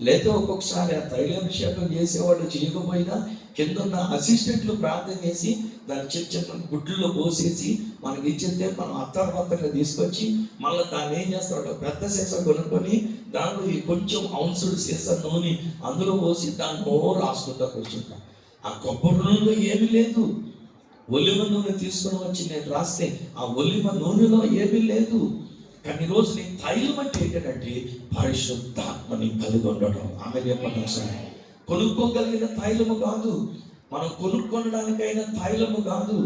లేదా ఒక్కొక్కసారి ఆ తైలాభిషేకం చేసేవాళ్ళు చేయకపోయినా కింద ఉన్న అసిస్టెంట్లు ప్రార్థన చేసి దాన్ని చిన్న గుడ్లలో పోసేసి మనకి ఇచ్చేస్తే మనం అత్తర్వత్తంగా తీసుకొచ్చి మళ్ళీ దాన్ని ఏం చేస్తాడు, పెద్ద సీసా కొనుక్కొని దాంట్లో ఈ కొంచెం ఔన్సుడు సీసా నూనె అందులో పోసి దాన్ని రాసుకుంటా కూర్చుంటాం. ఆ కొబ్బరి నూనెలో ఏమీ లేదు, ఒలివ నూనె తీసుకొని వచ్చి నేను రాస్తే ఆ ఒలివ నూనెలో ఏమీ లేదు. కానీ ఈరోజు నీ తైలం అంటే ఏంటంటే పరిశుద్ధాత్మని కలిగి ఉండడం. ఆమె చెప్పండి ఒకసారి. కొనుక్కోగలిగిన తైలము కాదు, మనం కొనుక్కొనడానికైనా తైలము కాదు.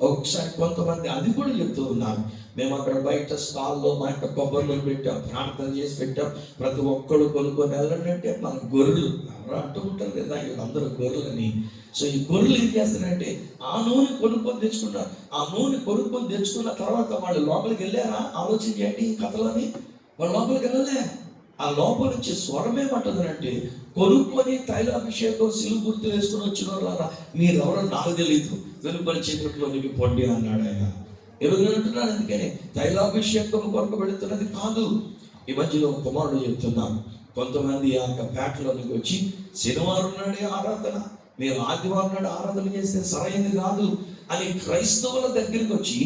ఒకసారి కొంతమంది అది కూడా చెప్తూ ఉన్నారు, మేము అక్కడ బయట స్టాల్లో మా యొక్క కొబ్బరిలో పెట్టాం, ప్రార్థన చేసి పెట్టాం, ప్రతి ఒక్కరు కొనుక్కొని వెళ్ళండి అంటే మన గొర్రెలు అంటూ ఉంటారు కదా అందరూ గొర్రెలని. సో ఈ గొర్రెలు ఏం చేస్తారంటే ఆ నూనె కొనుక్కొని తెచ్చుకున్నారు. ఆ నూనె కొనుక్కొని తెచ్చుకున్న తర్వాత వాళ్ళు లోపలికి వెళ్ళారా? ఆలోచన చేయండి ఈ కథలని. వాళ్ళు లోపలికి వెళ్ళలే. ఆ లోపల నుంచి స్వరం ఏమంటుందంటే, కొనుక్కొని తైలాభిషేకం సిలువ గుర్తు వేసుకొని వచ్చిన వాళ్ళ మీరెవరో నాకు తెలియదు, వెలుపలి చీకట్లోనికి పొండి అన్నాడు ఆయన. ఎవరు అంటున్నాడు? అందుకని తైలాభిషేకం కొరకు వెళుతున్నది కాదు. ఈ మధ్యలో కుమారుడు చెప్తున్నాను, కొంతమంది ఆ యొక్క పేటలోనికి వచ్చి శనివారం నాడే ఆరాధన, మీరు ఆదివారం నాడు ఆరాధన చేస్తే సరైనది కాదు అని క్రైస్తవుల దగ్గరికి వచ్చి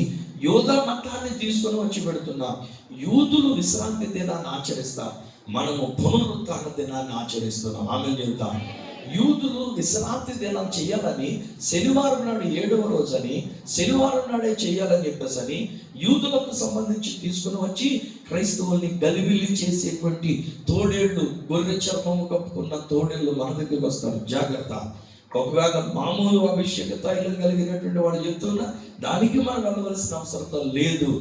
యూదా మతాన్ని తీసుకొని వచ్చి పెడుతున్నారు. యూదులు విశ్రాంతి దినాన్ని ఆచరిస్తారు, మనము పునరుత్థాన దినాన్ని ఆచరిస్తున్నాం. ఆమె చెబుతాం. యూదులు విశ్రాంతి దినం చేయాలని, శనివారం నాడు 7వ రోజని, శనివారం నాడే చేయాలని చెప్పేసి యూదులకు సంబంధించి తీసుకుని వచ్చి క్రైస్తవుల్ని గలిబిలి చేసేటువంటి తోడేళ్ళు, గొర్రె చర్మము కప్పుకున్న తోడేళ్ళు మన దగ్గరికి వస్తారు. జాగ్రత్త. ఒకవేళ మామూలు అభిషేక తైలం కలిగినటువంటి వాడు చెప్తున్నా దానికి మనం వెళ్ళవలసిన అవసరం లేదు.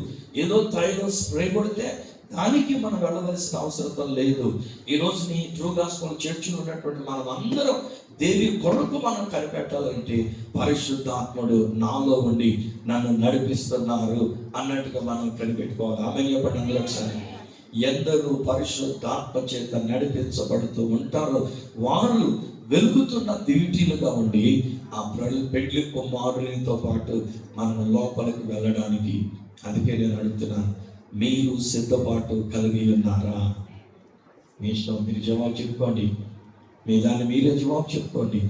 ఏదో తైలం స్ప్రే కొడితే దానికి మనం వెళ్ళవలసిన అవసరం లేదు. ఈరోజు నీ ట్రూ గాస్పెల్ చర్చిలో ఉన్నటువంటి మనం అందరం దేవి కొరకు మనం కనిపెట్టాలంటే పరిశుద్ధాత్ముడు నాలో ఉండి నన్ను నడిపిస్తున్నారు అన్నట్టుగా మనం కనిపెట్టుకోవాలి. ఆమె చెప్పండి ఒకసారి. ఎందరూ పరిశుద్ధాత్మ చేత నడిపించబడుతూ ఉంటారో వారు వెలుగుతున్న దివిటీలుగా ఉండి ఆ పెళ్లి కుమారునితో పాటు మనం లోపలికి వెళ్ళడానికి. అందుకే నేను అడుగుతున్నాను, మీరు సిద్ధపాటు కలిగి ఉన్నారా? మీ ఇష్టం, మీరు జవాబు చెప్పుకోండి. మీ దాన్ని మీరే జవాబు చెప్పుకోండి.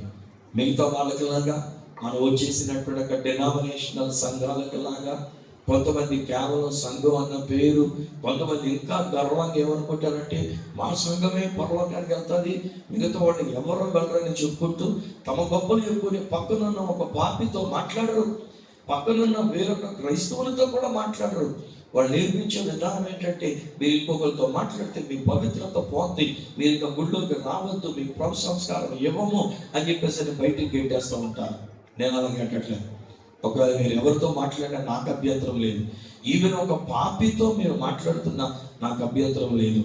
మిగతా వాళ్ళకిలాగా మనం వచ్చేసినటువంటి డినామినేషనల్ సంఘాలకు లాగా కొంతమంది కేవలం సంఘం అన్న పేరు, కొంతమంది ఇంకా గర్వంగా ఏమనుకుంటారంటే మా సంఘమే పరలోకానికి వెళ్తుంది, మిగతా వాళ్ళు ఎవరో వెళ్ళరని చెప్పుకుంటూ తమ గొప్పలు చెప్పుకుని పక్కనున్న ఒక పాపితో మాట్లాడరు, పక్కనున్న వేరొక క్రైస్తవులతో కూడా మాట్లాడరు. వాళ్ళు నేర్పించే విధానం ఏంటంటే మీరు ఇంకొకరితో మాట్లాడితే మీ పవిత్రత పోద్ది, మీరు ఇంకా గుళ్ళోకి రావద్దు, మీకు ప్రభు సంస్కారం ఇవ్వము అని చెప్పేసి బయటికి గెట్టేస్తూ ఉంటారు. నేను అలాగే అంటట్లేదు. ఒకవేళ మీరు ఎవరితో మాట్లాడినా నాకు అభ్యంతరం లేదు. ఈవెన్ ఒక పాపితో మీరు మాట్లాడుతున్నా నాకు అభ్యంతరం లేదు.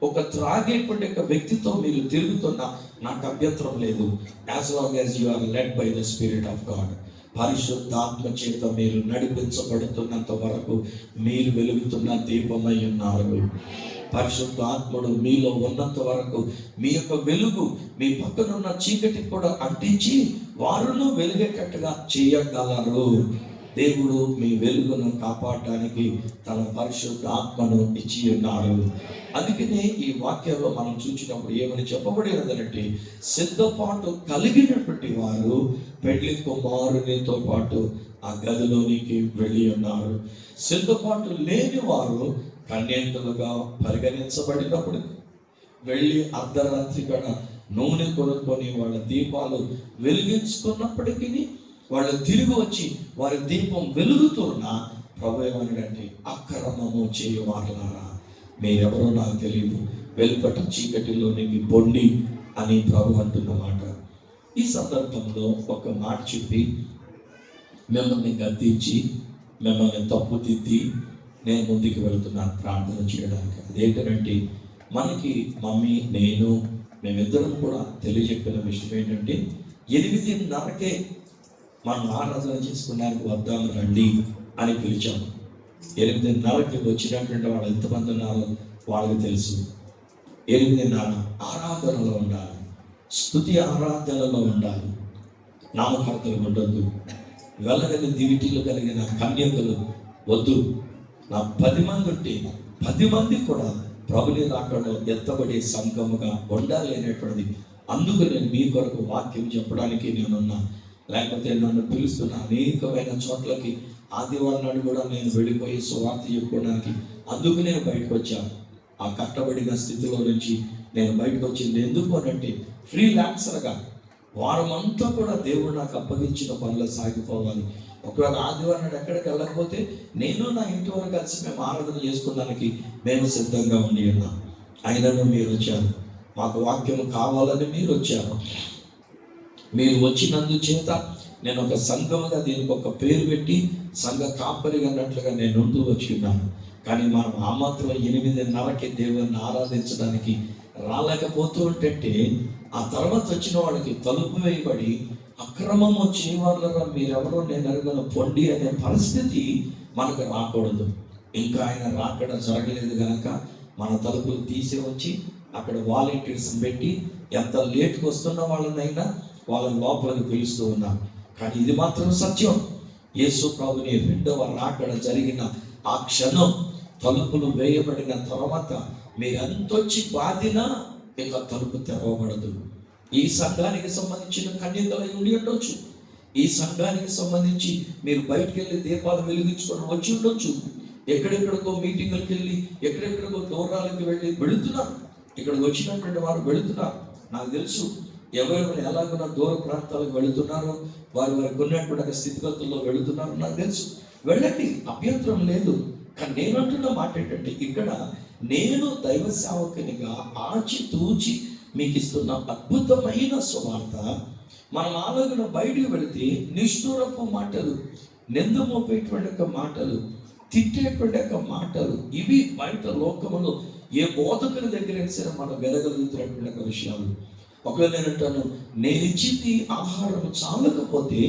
ఒక త్రాగేటువంటి ఒక వ్యక్తితో మీరు తిరుగుతున్నా నాకు అభ్యంతరం లేదు. As long as you are led by the spirit of God. పరిశుద్ధాత్మ చేత మీరు నడిపించబడుతున్నంత వరకు మీరు వెలుగుతున్న దీపమై ఉన్నారు. పరిశుద్ధాత్ముడు మీలో ఉన్నంత వరకు మీ యొక్క వెలుగు మీ పక్కనున్న చీకటికి కూడా అంటించి వారును వెలిగేటట్టుగా చేయగలరు. దేవుడు మీ వెలుగును కాపాడడానికి తన పరిశుద్ధ ఆత్మను ఇచ్చి ఉన్నారు. అందుకనే ఈ వాక్యంలో మనం చూసినప్పుడు ఏమని చెప్పబడినదంటే సిద్ధపాటు కలిగినటువంటి వారు పెళ్లి కుమారునితో పాటు ఆ గదిలోనికి వెళ్ళి ఉన్నారు. సిద్ధపాటు లేని వారు కన్యకలుగా పరిగణించబడినప్పుడు వెళ్ళి అర్ధరాత్రి కూడా నూనె కొనుక్కొని వాళ్ళ దీపాలు వెలిగించుకున్నప్పటికీ వాళ్ళు తిరిగి వచ్చి వారి దీపం వెలుగుతున్న ప్రభు ఏమన్నాడంటే అక్రమము చేయవారులారా మీరెవరో నాకు తెలియదు, వెలుపట చీకటిలోనికి బొండి అని ప్రభు అంటున్నమాట. ఈ సందర్భంలో ఒక మాట చెప్పి మిమ్మల్ని గద్దించి మిమ్మల్ని తప్పుదిద్ది నేను ముందుకు వెళ్తున్నాను ప్రార్థన చేయడానికి. అదేంటంటే మనకి మమ్మీ నేను మేమిద్దరం కూడా తెలియజెప్పిన విషయం ఏంటంటే 8:30కే మనం ఆరాధన చేసుకున్నానికి వద్దాము రండి అని పిలిచాము. 8:30కి వచ్చినటువంటి వాళ్ళు ఎంతమంది ఉన్నారో వాళ్ళకి తెలుసు. 8:30 ఆరాధనలో ఉండాలి, స్తుతి ఆరాధనలో ఉండాలి. నామకర్తలు ఉండొద్దు, వెళ్ళగని దివిటీలు కలిగిన కన్యకలు వద్దు. నా 10 మంది ఉంటే 10 మంది కూడా ప్రభుని రాకడలో ఎత్తబడే సంఘముగా ఉండాలి అనేటువంటిది. అందుకు నేను మీ కొరకు వాక్యం చెప్పడానికి నేనున్నా. లేకపోతే నన్ను పిలుస్తున్న అనేకమైన చోట్లకి ఆదివారం నాడు కూడా నేను వెళ్ళిపోయి సువార్త చెప్పుకోవడానికి అందుకు నేను బయటకు వచ్చాను. ఆ కట్టబడిన స్థితిలో నుంచి నేను బయటకు వచ్చింది ఎందుకు అనంటే ఫ్రీలాన్సర్గా వారం అంతా కూడా దేవుడు నాకు అప్పగించిన పనులు సాగిపోవాలి. ఒకవేళ ఆదివారం నాడు ఎక్కడికి వెళ్ళకపోతే నేను నా ఇంటి వారు కలిసి మేము ఆరాధన చేసుకోవడానికి మేము సిద్ధంగా ఉండి ఉన్నాం. అయినను మీరు వచ్చారు, మాకు వాక్యం కావాలని మీరు వచ్చారు. మీరు వచ్చినందు చేత నేను ఒక సంఘముగా దీనికి ఒక పేరు పెట్టి సంఘ కాపరిగా అన్నట్లుగా నేను ఉంటూ వచ్చి ఉన్నాను. కానీ మనం ఆ మాత్రం 8:30కి దేవుని ఆరాధించడానికి రాలేకపోతూ ఉంటే ఆ తర్వాత వచ్చిన వాళ్ళకి తలుపు వేయబడి అక్రమము చేయవాళ్ళరా మీరెవరో నేను అడుగున పొండి అనే పరిస్థితి మనకు రాకూడదు. ఇంకా ఆయన రాకడ జరగలేదు కనుక మన తలుపులు తీసి వచ్చి అక్కడ వాలంటీర్స్ పెట్టి ఎంత లేట్కి వస్తున్న వాళ్ళనైనా వాళ్ళని లోపలికి పిలుస్తూ ఉన్నాం. కానీ ఇది మాత్రం సత్యం, యేసు ప్రభుని 2వ రాకడ జరిగిన ఆ క్షణం తలుపులు వేయబడిన తర్వాత మీరు ఎంతొచ్చి బాధినా ఇక తలుపు తెరవబడదు. ఈ సంఘానికి సంబంధించిన కన్యకలై ఉండి ఉండొచ్చు, ఈ సంఘానికి సంబంధించి మీరు బయటికి వెళ్ళి దీపాలు వెలిగించుకొని వచ్చి ఉండొచ్చు, ఎక్కడెక్కడికో మీటింగులకు వెళ్ళి ఎక్కడెక్కడికో దూరాలకు వెళ్ళి వెళుతున్నారు. ఇక్కడికి వచ్చినటువంటి వారు వెళుతున్నారు. నాకు తెలుసు ఎవరెవరు ఎలాగున్నా దూర ప్రాంతాలకు వెళుతున్నారో, వారు వారికి ఉన్నటువంటి స్థితిగతుల్లో వెళుతున్నారో నాకు తెలుసు. వెళ్ళండి, అభ్యంతరం లేదు. కానీ నేను అంటున్న మాట ఏంటంటే, ఇక్కడ నేను దైవ సేవకునిగా ఆచితూచి మీకు ఇస్తున్న అద్భుతమైన సువార్త. మనం ఆలోచన బయటికి వెళితే నిష్ఠూరపు మాటలు, నింద మోపేటువంటి మాటలు, తిట్టేటువంటి మాటలు, ఇవి బయట లోకములో ఏ బోధకుల దగ్గర సరే మనం వెలగలుగుతున్నటువంటి విషయాలు. ఒకవేళ నేను అంటాను, నేను ఇచ్చింది ఆహారం చాలకపోతే,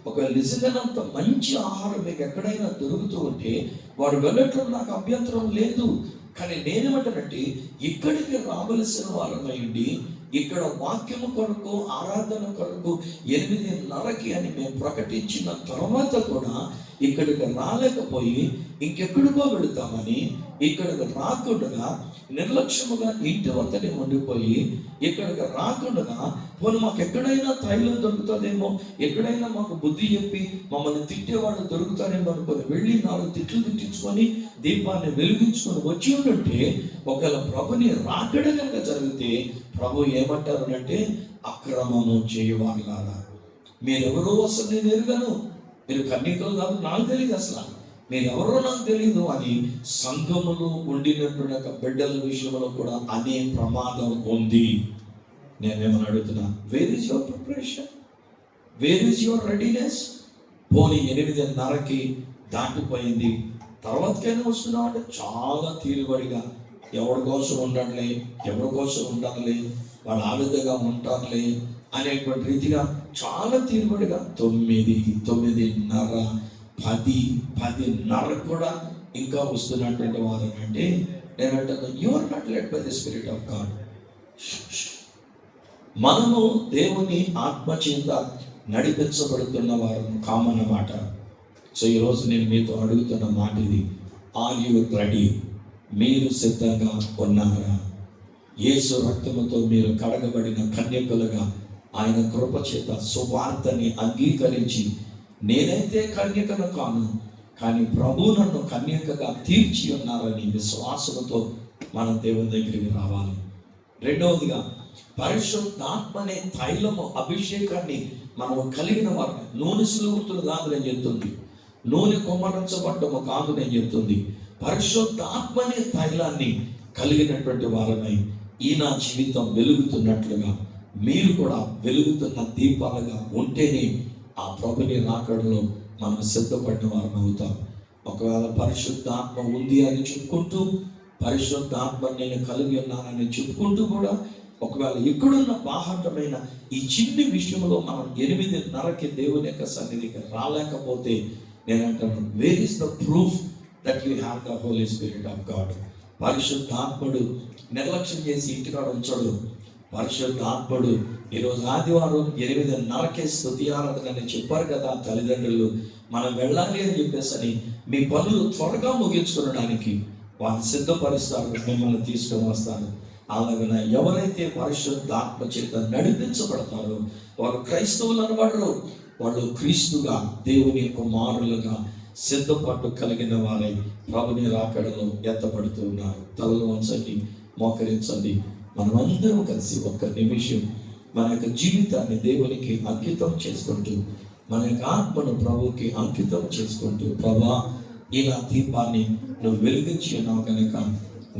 ఒకవేళ నిజంగానంత మంచి ఆహారం మీకు ఎక్కడైనా దొరుకుతూ ఉంటే వాడు వెళ్ళటం నాకు అభ్యంతరం లేదు. కానీ నేనేమంటానంటే, ఇక్కడికి రావలసిన వారమైంది, ఇక్కడ వాక్యము కొరకు ఆరాధన కొరకు 8:30కి అని మేము ప్రకటించిన తర్వాత కూడా ఇక్కడికి రాలేకపోయి ఇంకెక్కడికో వెళుతామని, ఇక్కడికి రాకుండా నిర్లక్ష్యముగా ఇంటి వద్దనే ఉండిపోయి, ఇక్కడికి రాకుండా పోనీ మాకు ఎక్కడైనా తైలం దొరుకుతుందేమో, ఎక్కడైనా మాకు బుద్ధి చెప్పి మమ్మల్ని తిట్టేవాళ్ళు దొరుకుతారేమో అనుకొని వెళ్ళి 4 తిట్లు తిట్టించుకొని దీపాన్ని వెలిగించుకొని వచ్చి ఉంటే, ఒకవేళ ప్రభుని రాకడ కనుక జరిగితే ప్రభు ఏమంటారు అంటే, అక్రమము చేయవాళ్ళారా, మీరెవరో అసలు నేను ఎరుగను, మీరు కన్యకలు కాదు, నాకు తెలియదు, అసలు మీరు ఎవరో నాకు తెలియదు అని సంఘములు ఉండినటువంటి బిడ్డల విషయంలో కూడా అనే ప్రమాదం ఉంది. నేనేమని అడుగుతున్నా, where is your preparation, where is your readiness? పోనీ 8:30కి దాటిపోయింది, తర్వాతకైనా వస్తున్నావు అంటే చాలా తీరుబడిగా, ఎవరి కోసం ఉండాలి, ఎవరి కోసం ఉండాలి, వాళ్ళు ఆ విధంగా ఉంటారులే అనేటువంటి రీతిగా చాలా తీరుబడిగా 9, 9:30, 10, 10:30 కూడా ఇంకా వస్తున్నటువంటి వారు అంటే, నేను అంటాను, you are not led by the spirit of God. మనము దేవుని ఆత్మచేత నడిపించబడుతున్న వారు కామన్నమాట. సో ఈరోజు నేను మీతో అడుగుతున్న మాట ఇది, ఆర్ యు రెడీ? మీరు సిద్ధంగా ఉన్నారా? యేసు రక్తముతో మీరు కడగబడిన కన్యకులుగా ఆయన కృప చేత సువార్తని అంగీకరించి, నేనైతే కన్యకను కాను కానీ ప్రభు నన్ను కన్యకగా తీర్చి ఉన్నారని విశ్వాసంతో మనం దేవుని దగ్గరికి రావాలి. రెండవదిగా, పరిశుద్ధాత్మనే తైలము అభిషేకాన్ని మనము కలిగిన వారు. నూనె సులుగుతులు కాదు నేను చెప్తుంది, నూనె కొమ్మరించబడ్డము కాదు నేను చెప్తుంది, పరిశుద్ధాత్మనే తైలాన్ని కలిగినటువంటి వారమై ఈ నా జీవితం వెలుగుతున్నట్లుగా మీరు కూడా వెలుగుతున్న దీపాలుగా ఉంటేనే ఆ ప్రభుని రాకడలో మనం సిద్ధపడిన వారం అవుతాం. ఒకవేళ పరిశుద్ధాత్మ ఉంది అని చెప్పుకుంటూ, పరిశుద్ధాత్మ నేను కలిగి ఉన్నానని చెప్పుకుంటూ కూడా ఒకవేళ ఇక్కడున్న బాహటమైన ఈ చిన్ని విషయంలో మనం 8:30కి దేవుని యొక్క సన్నిధికి రాలేకపోతే, నేనంటాను, where is the proof that you have the holy spirit of God? పరిశుద్ధాత్ముడు నిర్లక్ష్యం చేసి ఇంటికాడ ఉంచడు. పరిశుద్ధాత్ముడు ఈరోజు ఆదివారం 8:30కే స్తుతి ఆరాధన అని చెప్పారు కదా తల్లిదండ్రులు, మనం వెళ్ళాలి అని చెప్పేసి మీ పనులు త్వరగా ముగించుకోవడానికి వారిని సిద్ధపరుస్తారు, మిమ్మల్ని తీసుకొని వస్తారు. అలాగన ఎవరైతే పరిశుద్ధాత్మ చేత నడిపించబడతారో వారు క్రైస్తవులు అనబడరు, వాళ్ళు క్రీస్తుగా దేవుని కుమారులుగా సిద్ధపాటు కలిగిన వారై ప్రభుని రాకడలో ఎత్తపడుతూ ఉన్నారు. తలలు వంచండి, మోకరించండి. మనమందరం కలిసి ఒక్క నిమిషం మన యొక్క జీవితాన్ని దేవునికి అంకితం చేసుకుంటూ, మన యొక్క ఆత్మను ప్రభుకి అంకితం చేసుకుంటూ, ప్రభా ఇలా దీపాన్ని నువ్వు వెలిగించి ఉన్నావు కనుక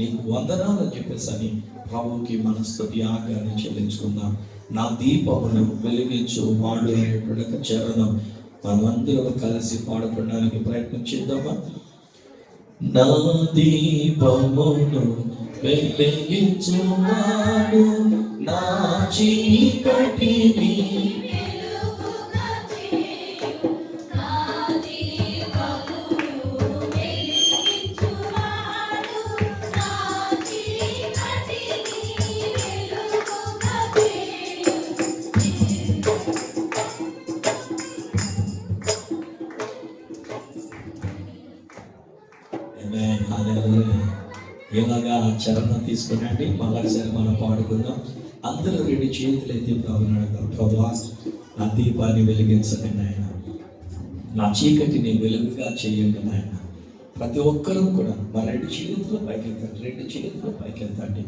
నీకు వందనాలు అని చెప్పేసి ప్రభుకి మన స్తుతి ఆజ్ఞని చెల్లించుకుందాం. నా దీపమును వెలిగించు వాడు అనేటువంటి చరణం మనమందరం కలిసి పాడుకోవడానికి ప్రయత్నం చేద్దామా? నా దీపమును వెలిగించువాడు నా చీకటిని ఇలాగా చరణం తీసుకునండి. మళ్ళొకసారి మనం పాడుకుందాం. అందరూ 2 చేతులు అయితే ప్రభుని అడుగుతాం, ప్రభువా నా దీపాన్ని వెలిగించండి నాయన, నా చీకటిని వెలుగుగా చేయండి నాయన. ప్రతి ఒక్కరూ కూడా మన 2 చేతులు పైకెత్తండి, 2 చేతులు పైకెత్తండి.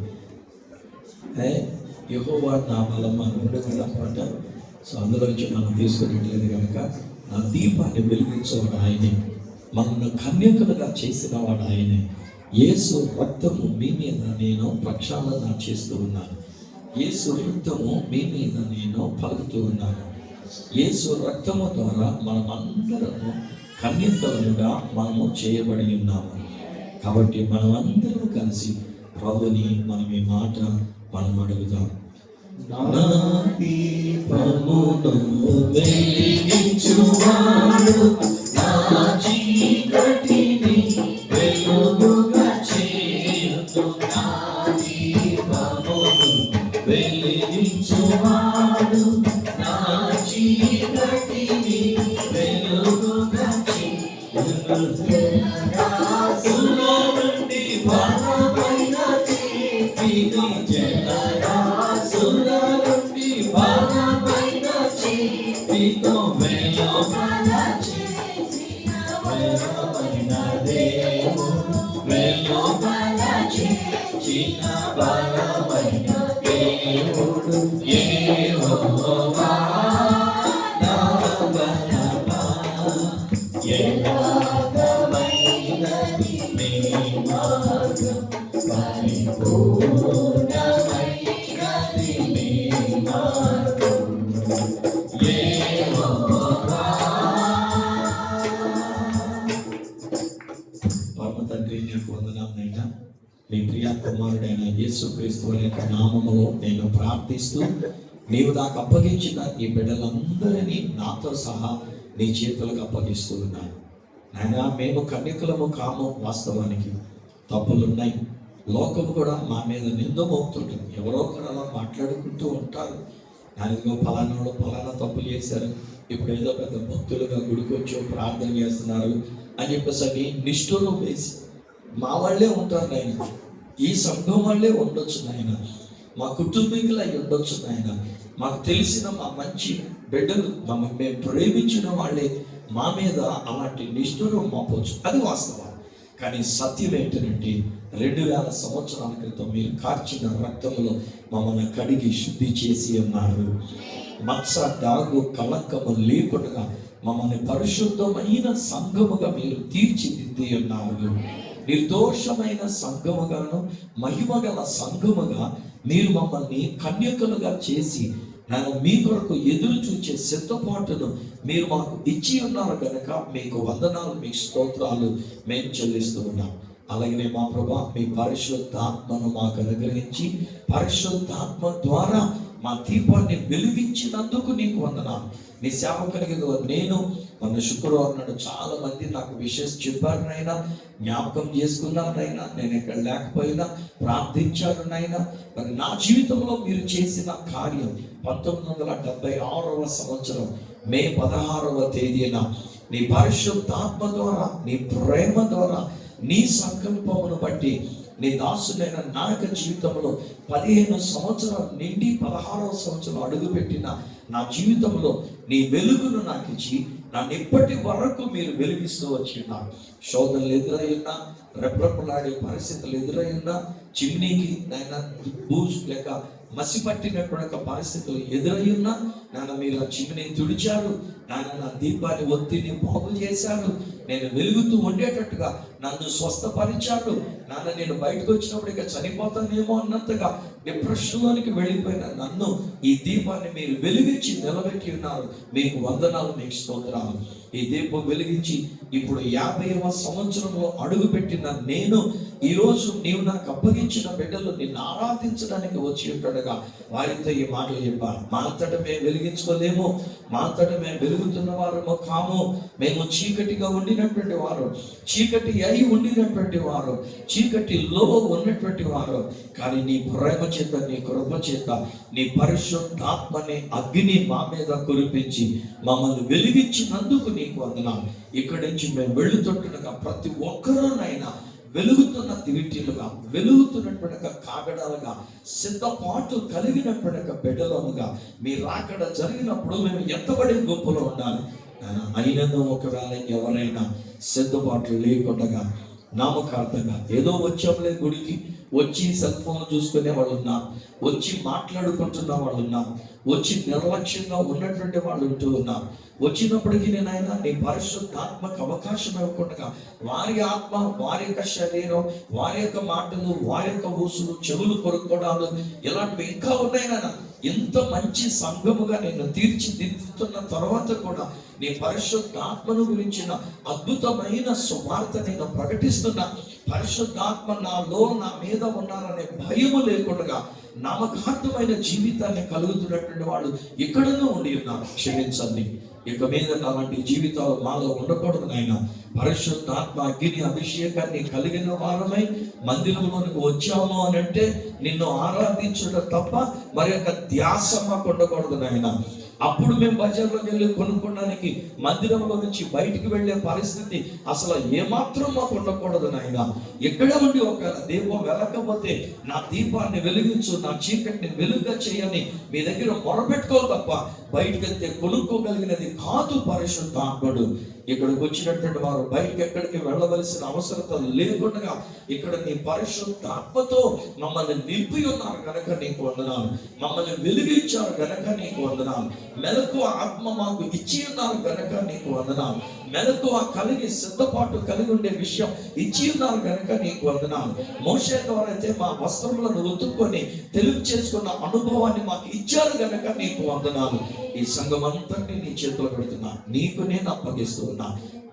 యెహోవా నా బలం అని ఉండేది పాట. సో అందులోంచి మనం తీసుకునేట్లేదు కనుక నా దీపాన్ని వెలిగించేవాడు ఆయనే, మనల్ని కన్యకులుగా చేసిన వాడు ఆయనే. యేసు రక్తము మీ మీద నేను ప్రక్షాళన చేస్తూ ఉన్నాను. యేసు రక్తము మీ మీద నేను పలుకుతూ ఉన్నాను. యేసు రక్తము ద్వారా మనమందరము కన్యకలుగా మనము చేయబడి ఉన్నాము. కాబట్టి మనమందరం కలిసి ప్రభుని మనం ఈ మాట మనం అడుగుదాం. నా దీపమును వెలిగించువాడు నా చీకటిని వెలుగుగా చేయును. నా దీపమును వెలిగించువాడు నా చీకటిని వెలుగుగా చేయును. రాసుల నుండి బలమైన చీకటిని జలరాసుల నుండి బలమైన చీకటితో వెలుగైన దేవుడు, వెలుగైన చేసిన బలమైన దేవుడు యెహోవా నా బలమా. యథార్థమైనది నీ మార్గం, పరిపూర్ణమైనది నీ మార్గం యెహోవా. పరమ తండ్రి నీకు వందనాలనైనా, నీ ప్రియ కుమారుడైన యేసుక్రీస్తు యొక్క నామములో నేను ప్రార్థిస్తూ, నీవు నాకు అప్పగించిన ఈ బిడ్డలందరినీ నాతో సహా నీ చేతులకు అప్పగిస్తూ ఉన్నాను. నాయనా, మేము కన్యకులము కాము, వాస్తవానికి తప్పులున్నాయి. లోకము కూడా మా మీద నింద మోపుతుంటుంది. ఎవరో ఒకరు అలా మాట్లాడుకుంటూ ఉంటారు, దానిలో ఫలానా తప్పులు చేశారు, ఇప్పుడు ఏదో పెద్ద భక్తులుగా గుడికొచ్చో ప్రార్థన చేస్తున్నారు అని చెప్పేసి నిష్ఠూరం వేసి మా వాళ్ళే ఉంటారు నాయన, ఈ సంఘం వాళ్ళే ఉండొచ్చు నాయన, మా కుటుంబీకులు అయి ఉండొచ్చు నాయన, మాకు తెలిసిన మా మంచి బిడ్డలు మమ్మల్ని మేము ప్రేమించిన వాళ్ళే మా మీద అలాంటి నిష్ఠూరం మోపవచ్చు. అది వాస్తవం. కానీ సత్యం ఏంటంటే 2000 సంవత్సరాల క్రితం మీరు కార్చిన రక్తంలో మమ్మల్ని కడిగి శుద్ధి చేసి ఉన్నారు. మత్స డాగు కలంకము లేకుండా మమ్మల్ని పరిశుద్ధమైన సంఘముగా మీరు తీర్చిదిద్ది ఉన్నారు. నిర్దోషమైన సంఘముగాను మహిమగల సంఘముగా మీరు మమ్మల్ని కన్యకలుగా చేసి నేను మీ కొరకు ఎదురు చూచే సిద్ధపాటును మీరు మాకు ఇచ్చి ఉన్నారు కనుక మీకు వందనాలు, మీకు స్తోత్రాలు మేము చెల్లిస్తూ ఉన్నాం. అలాగనే మా ప్రభా, మీ పరిశుద్ధాత్మను మాకు అనుగ్రహించి పరిశుద్ధాత్మ ద్వారా మా దీపాన్ని వెలిగించినందుకు నీకు వందనాలు. నీ సేవకునికి నేను మొన్న శుక్రవారం నాడు చాలా మంది నాకు విషెస్ చెప్పారు నాయనా, జ్ఞాపకం చేసుకున్నాను నాయనా, నేను ఎక్కడ లేకపోయినా ప్రార్థించాను నాయనా. మరి నా జీవితంలో మీరు చేసిన కార్యం 1976వ సంవత్సరం మే 16వ తేదీన నీ పరిశుద్ధాత్మ ద్వారా, నీ ప్రేమ ద్వారా, నీ సంకల్పమును బట్టి నీ దాసుడైన నా యొక్క జీవితంలో 15 సంవత్సరాలు నిండి 16వ సంవత్సరం అడుగుపెట్టిన నా జీవితంలో నీ వెలుగును నాకు ఇచ్చి నన్ను ఇప్పటి వరకు మీరు వెలిగిస్తూ వచ్చిన్నారు. శోధనలు ఎదురయ్యున్నా, రెప్రపలాడే పరిస్థితులు ఎదురయ్యున్నా, చిమ్నీకి నాయన బూజు లేక మసి పట్టినటువంటి పరిస్థితులు ఎదురయ్యున్నా నాన్న మీరు ఆ చిమ్ని తుడిచారు, నాన్న నా దీపాన్ని ఒత్తిని బాగు చేశారు, నేను వెలుగుతూ ఉండేటట్టుగా నన్ను స్వస్థపరిచాడు. నాన్న నేను బయటకు వచ్చినప్పుడు ఇక చనిపోతానేమో అన్నంతగా డిప్రెషన్లోనికి వెళ్ళిపోయిన నన్ను ఈ దీపాన్ని మీరు వెలిగించి నిలబెట్టి ఉన్నారు. మీకు వందనాలు, మీకు స్తోత్రాలు. ఈ దీపం వెలిగించి ఇప్పుడు 50వ సంవత్సరంలో అడుగు పెట్టిన నేను ఈరోజు నీవు నాకు అప్పగించిన బిడ్డలు నిన్ను ఆరాధించడానికి వచ్చి ఉంటాడుగా వారితో ఈ మాటలు చెప్పాలి. మా అంతటా మేము వెలిగించుకోలేము, మా అంతటా మేము వెలుగుతున్న వారము కాము. మేము చీకటిగా ఉండినటువంటి వారు, చీకటి అయి ఉండినటువంటి వారు, చీకటిలో ఉన్నటువంటి వారు. కానీ నీ ప్రేమ చేత, నీ కృప చేత, నీ పరిశుద్ధాత్మని అగ్ని మా మీద కురిపించి మమ్మల్ని వెలిగించినందుకు నీకు వందనాలు. ఇక్కడి నుంచి మేము వెళుతుండగా ప్రతి ఒక్కరూనైనా వెలుగుతున్న దివిటీలుగా, వెలుగుతున్నటువంటి కాగడాలుగా, సిద్ధపాటు కలిగినటువంటి బిడ్డలుగా మీరు అక్కడ జరిగినప్పుడు మేము ఎంతబడి గొప్పలో ఉండాలి. అయినను ఒకవేళ ఎవరైనా సిద్ధపాట్లు లేకుండా నామకార్థంగా ఏదో వచ్చాంలే గుడికి, వచ్చి సెల్ ఫోన్ చూసుకునే వాళ్ళు ఉన్నారు, వచ్చి మాట్లాడుకుంటున్న వాళ్ళు ఉన్నారు, వచ్చి నిర్లక్ష్యంగా ఉన్నటువంటి వాళ్ళు ఉంటూ ఉన్నారు. వచ్చినప్పటికీ నేనైనా నీ పరిశుద్ధాత్మకు అవకాశం ఇవ్వకుండా వారి ఆత్మ, వారి యొక్క శరీరం, వారి యొక్క మాటలు, వారి యొక్క ఊసులు, చెవులు కొనుక్కోవడాలు ఇలాంటివి ఇంకా ఉన్నాయినా. ఎంత మంచి సంఘముగా నేను తీర్చిదిద్దుతున్న తర్వాత కూడా నీ పరిశుద్ధాత్మను గురించిన అద్భుతమైన సువార్త నేను ప్రకటిస్తున్నా. పరిశుద్ధాత్మ నాలో, నా మీద ఉన్నారనే భయము లేకుండా నామకార్థమైన జీవితాన్ని కలుగుతున్నటువంటి వాళ్ళు ఇక్కడనే ఉండి ఉన్నారు. క్షమించండి, ఇక మీద అలాంటి జీవితాలు మాలో ఉండకూడదు నాయన. పరిశుద్ధాత్మ అగ్ని అభిషేకాన్ని కలిగిన వారమై మందిరంలోనికి వచ్చాము అని అంటే నిన్ను ఆరాధించడం తప్ప మరి యొక్క ధ్యాస మాకు ఉండకూడదు నాయన. అప్పుడు మేము బజార్లోకి వెళ్ళి కొనుక్కోవడానికి, మందిరంలో నుంచి బయటికి వెళ్ళే పరిస్థితి అసలు ఏమాత్రం మాకు ఉండకూడదు నాయన. ఎక్కడ ఉండి ఒక దీపం వెలకపోతే నా దీపాన్ని వెలిగించు, నా చీకటిని వెలుగుగా చేయని మీ దగ్గర మొరపెట్టుకోవాలి తప్ప బయటకు వెళ్తే కొనుక్కోగలిగినది కాదు పరిశుద్ధాత్ముడు. ఇక్కడికి వచ్చినటువంటి వారు బయటకు ఎక్కడికి వెళ్ళవలసిన అవసరత లేకుండా ఇక్కడ నీ పరిశుద్ధాత్మతో మమ్మల్ని నింపి ఉన్నారు కనుక నీకు వందనాలు. మమ్మల్ని వెలిగించారు కనుక నీకు వందనాలు. మెలకువ ఆత్మ మాకు ఇచ్చి ఉన్నారు కనుక నీకు వందనాలు. మెలకువ కలిగి సిద్ధపాటు కలిగి ఉండే విషయం ఇచ్చి ఉన్నారు కనుక నీకు వందనాలు. మోషే ద్వారా అయితే మా వస్త్రములను ఉతుక్కొని తెలుగు చేసుకున్న అనుభవాన్ని మాకు ఇచ్చారు కనుక నీకు వందనాలు. ఈ సంఘం అంతటినీ నీ చేతిలో పెడుతున్నా, నీకు నేను అప్పగిస్తున్నా.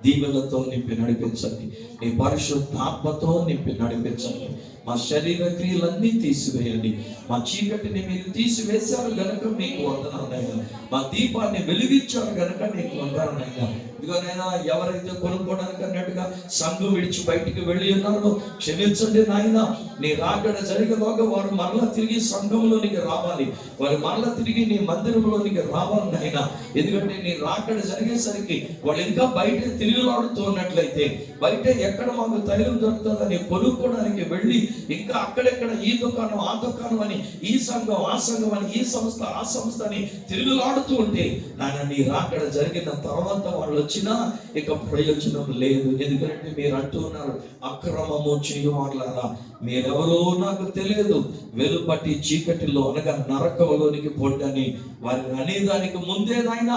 దీవెనలతో నింపి నడిపించండి, నీ పరిశుద్ధాత్మతో నింపి నడిపించండి. మా శరీర క్రియలన్నీ తీసివేయండి. మా చీకటిని మీరు తీసివేశారు గనుక మీకు వందనాలైనా. మా దీపాన్ని వెలిగించారు గనుక నీకు వందనాలైనా. ఇదిగోనైనా ఎవరైతే కొనుక్కోవడానికి అన్నట్టుగా సంఘం విడిచి బయటికి వెళ్ళి ఉన్నారో క్షమించండి నాయన. నీ రాకడ జరిగేలోగా వారు మరలా తిరిగి సంఘంలోనికి రావాలి, వారు మరలా తిరిగి నీ మందిరంలోనికి రావాలి నాయన. ఎందుకంటే నీ రాకడ జరిగేసరికి వాళ్ళు ఇంకా బయట తిరుగులాడుతూ ఉన్నట్లయితే, బయట ఎక్కడ మాకు తైలం దొరుకుతుందని కొనుక్కోవడానికి వెళ్ళి ఇంకా అక్కడెక్కడ ఈ దుకాణం ఆ దుకాణం అని, ఈ సంఘం ఆ సంఘం అని, ఈ సంస్థ ఆ సంస్థ అని తిరుగులాడుతూ ఉంటే నాయన నీ రాకడ జరిగిన తర్వాత వాళ్ళు వచ్చినా ఇక ప్రయోజనం లేదు. ఎందుకంటే మీరు అంటూ ఉన్నారు, అక్రమము చేయువారులారా మీరెవరో నాకు తెలియదు, వెలుపటి చీకటిలో అనగా నరకంలోనికి పొండని వారిని అనేదానికి ముందే నాయన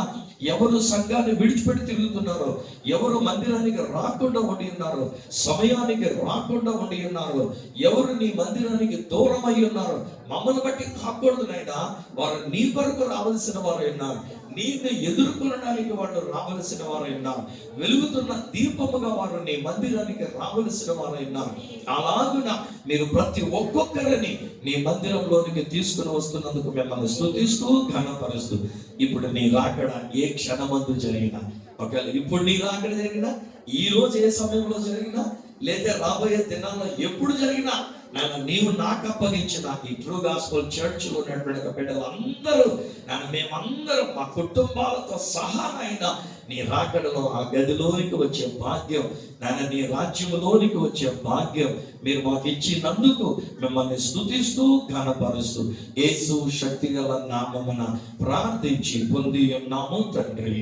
ఎవరు సంఘాన్ని విడిచిపెట్టి తిరుగుతున్నారో, ఎవరు మందిరానికి రాకుండా ఉండి ఉన్నారో, సమయానికి రాకుండా ఉండి ఉన్నారో, ఎవరు నీ మందిరానికి దూరం అయి ఉన్నారో మమ్మల్ని బట్టి కాకూడదు నాయన. వారు నీ కొరకు రావాల్సిన వారు ఉన్నారు, నీకు ఎదుర్కొనడానికి వాళ్ళు రావలసిన వారు ఉన్నారు, వెలుగుతున్న దీపముగా వారు నీ మందిరానికి రావలసిన వారు ఉన్నారు. అలాగున మీరు ప్రతి ఒక్కొక్కరిని నీ మందిరంలోనికి తీసుకుని వస్తున్నందుకు మిమ్మల్ని స్తుతిస్తూ ఘనపరుస్తూ, ఇప్పుడు నీ రాకడ ఏ క్షణమందు జరిగినా, ఒకవేళ ఇప్పుడు నీ రాకడ జరిగినా, ఈ రోజు ఏ సమయంలో జరిగినా, లేదా రాబోయే దినాల్లో ఎప్పుడు జరిగినా నాన్న నీవు నాకు అప్పగించిన ఈ ట్రూ గాస్పెల్ చర్చ్ లో ఉన్నటువంటి బిడ్డలందరూ నాన్న మేమందరం మా కుటుంబాలతో సహా అయినా నీ రాకడలో ఆ గదిలోనికి వచ్చే భాగ్యం, నాన్న నీ రాజ్యంలోనికి వచ్చే భాగ్యం మీరు మాకు ఇచ్చినందుకు మిమ్మల్ని స్తుతిస్తూ ఘనపరుస్తూ యేసు శక్తిగల నామమున ప్రార్థించి పొంది ఉన్నాము తండ్రి.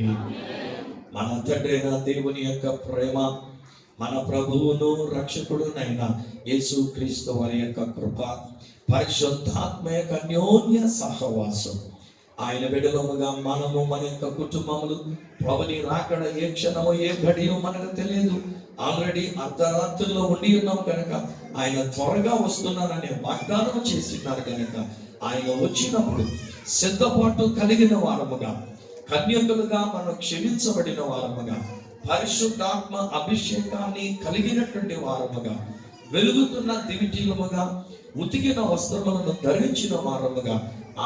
మన తండ్రి అయిన దేవుని యొక్క ప్రేమ, మన ప్రభువును రక్షకుడునైన యేసుక్రీస్తు వారి యొక్క కృప, పరిశుద్ధాత్మ యొక్క అన్యోన్య సహవాసం, ఆయన బిడ్డలముగా మనము మన యొక్క కుటుంబములు ప్రభుని రాకడ ఏ క్షణమో ఏ ఘడియో మనకు తెలియదు. ఆల్రెడీ అర్ధరాత్రుల్లో ఉండి ఉన్నాం కనుక ఆయన త్వరగా వస్తున్నారనే వాగ్దానం చేస్తున్నారు కనుక ఆయన వచ్చినప్పుడు సిద్ధపాటు కలిగిన వారముగా, కన్యకులుగా మనం క్షమించబడిన వారముగా, పరిశుద్ధాత్మ అభిషేకాన్ని కలిగినటువంటి వారముగా, వెలుగుతున్న దివిటీలముగా, ఉతికిన వస్త్రములను ధరించిన వారముగా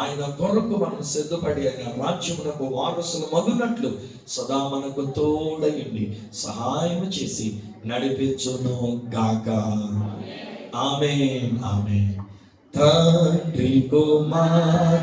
ఆయన కొరకు మనం సిద్ధపడి ఆయన రాజ్యమునకు వారసులు మగునట్లు సదా మనకు తోడయండి సహాయం చేసి నడిపించును గాక. ఆమేన్ ఆమేన్. తండ్రి కుమార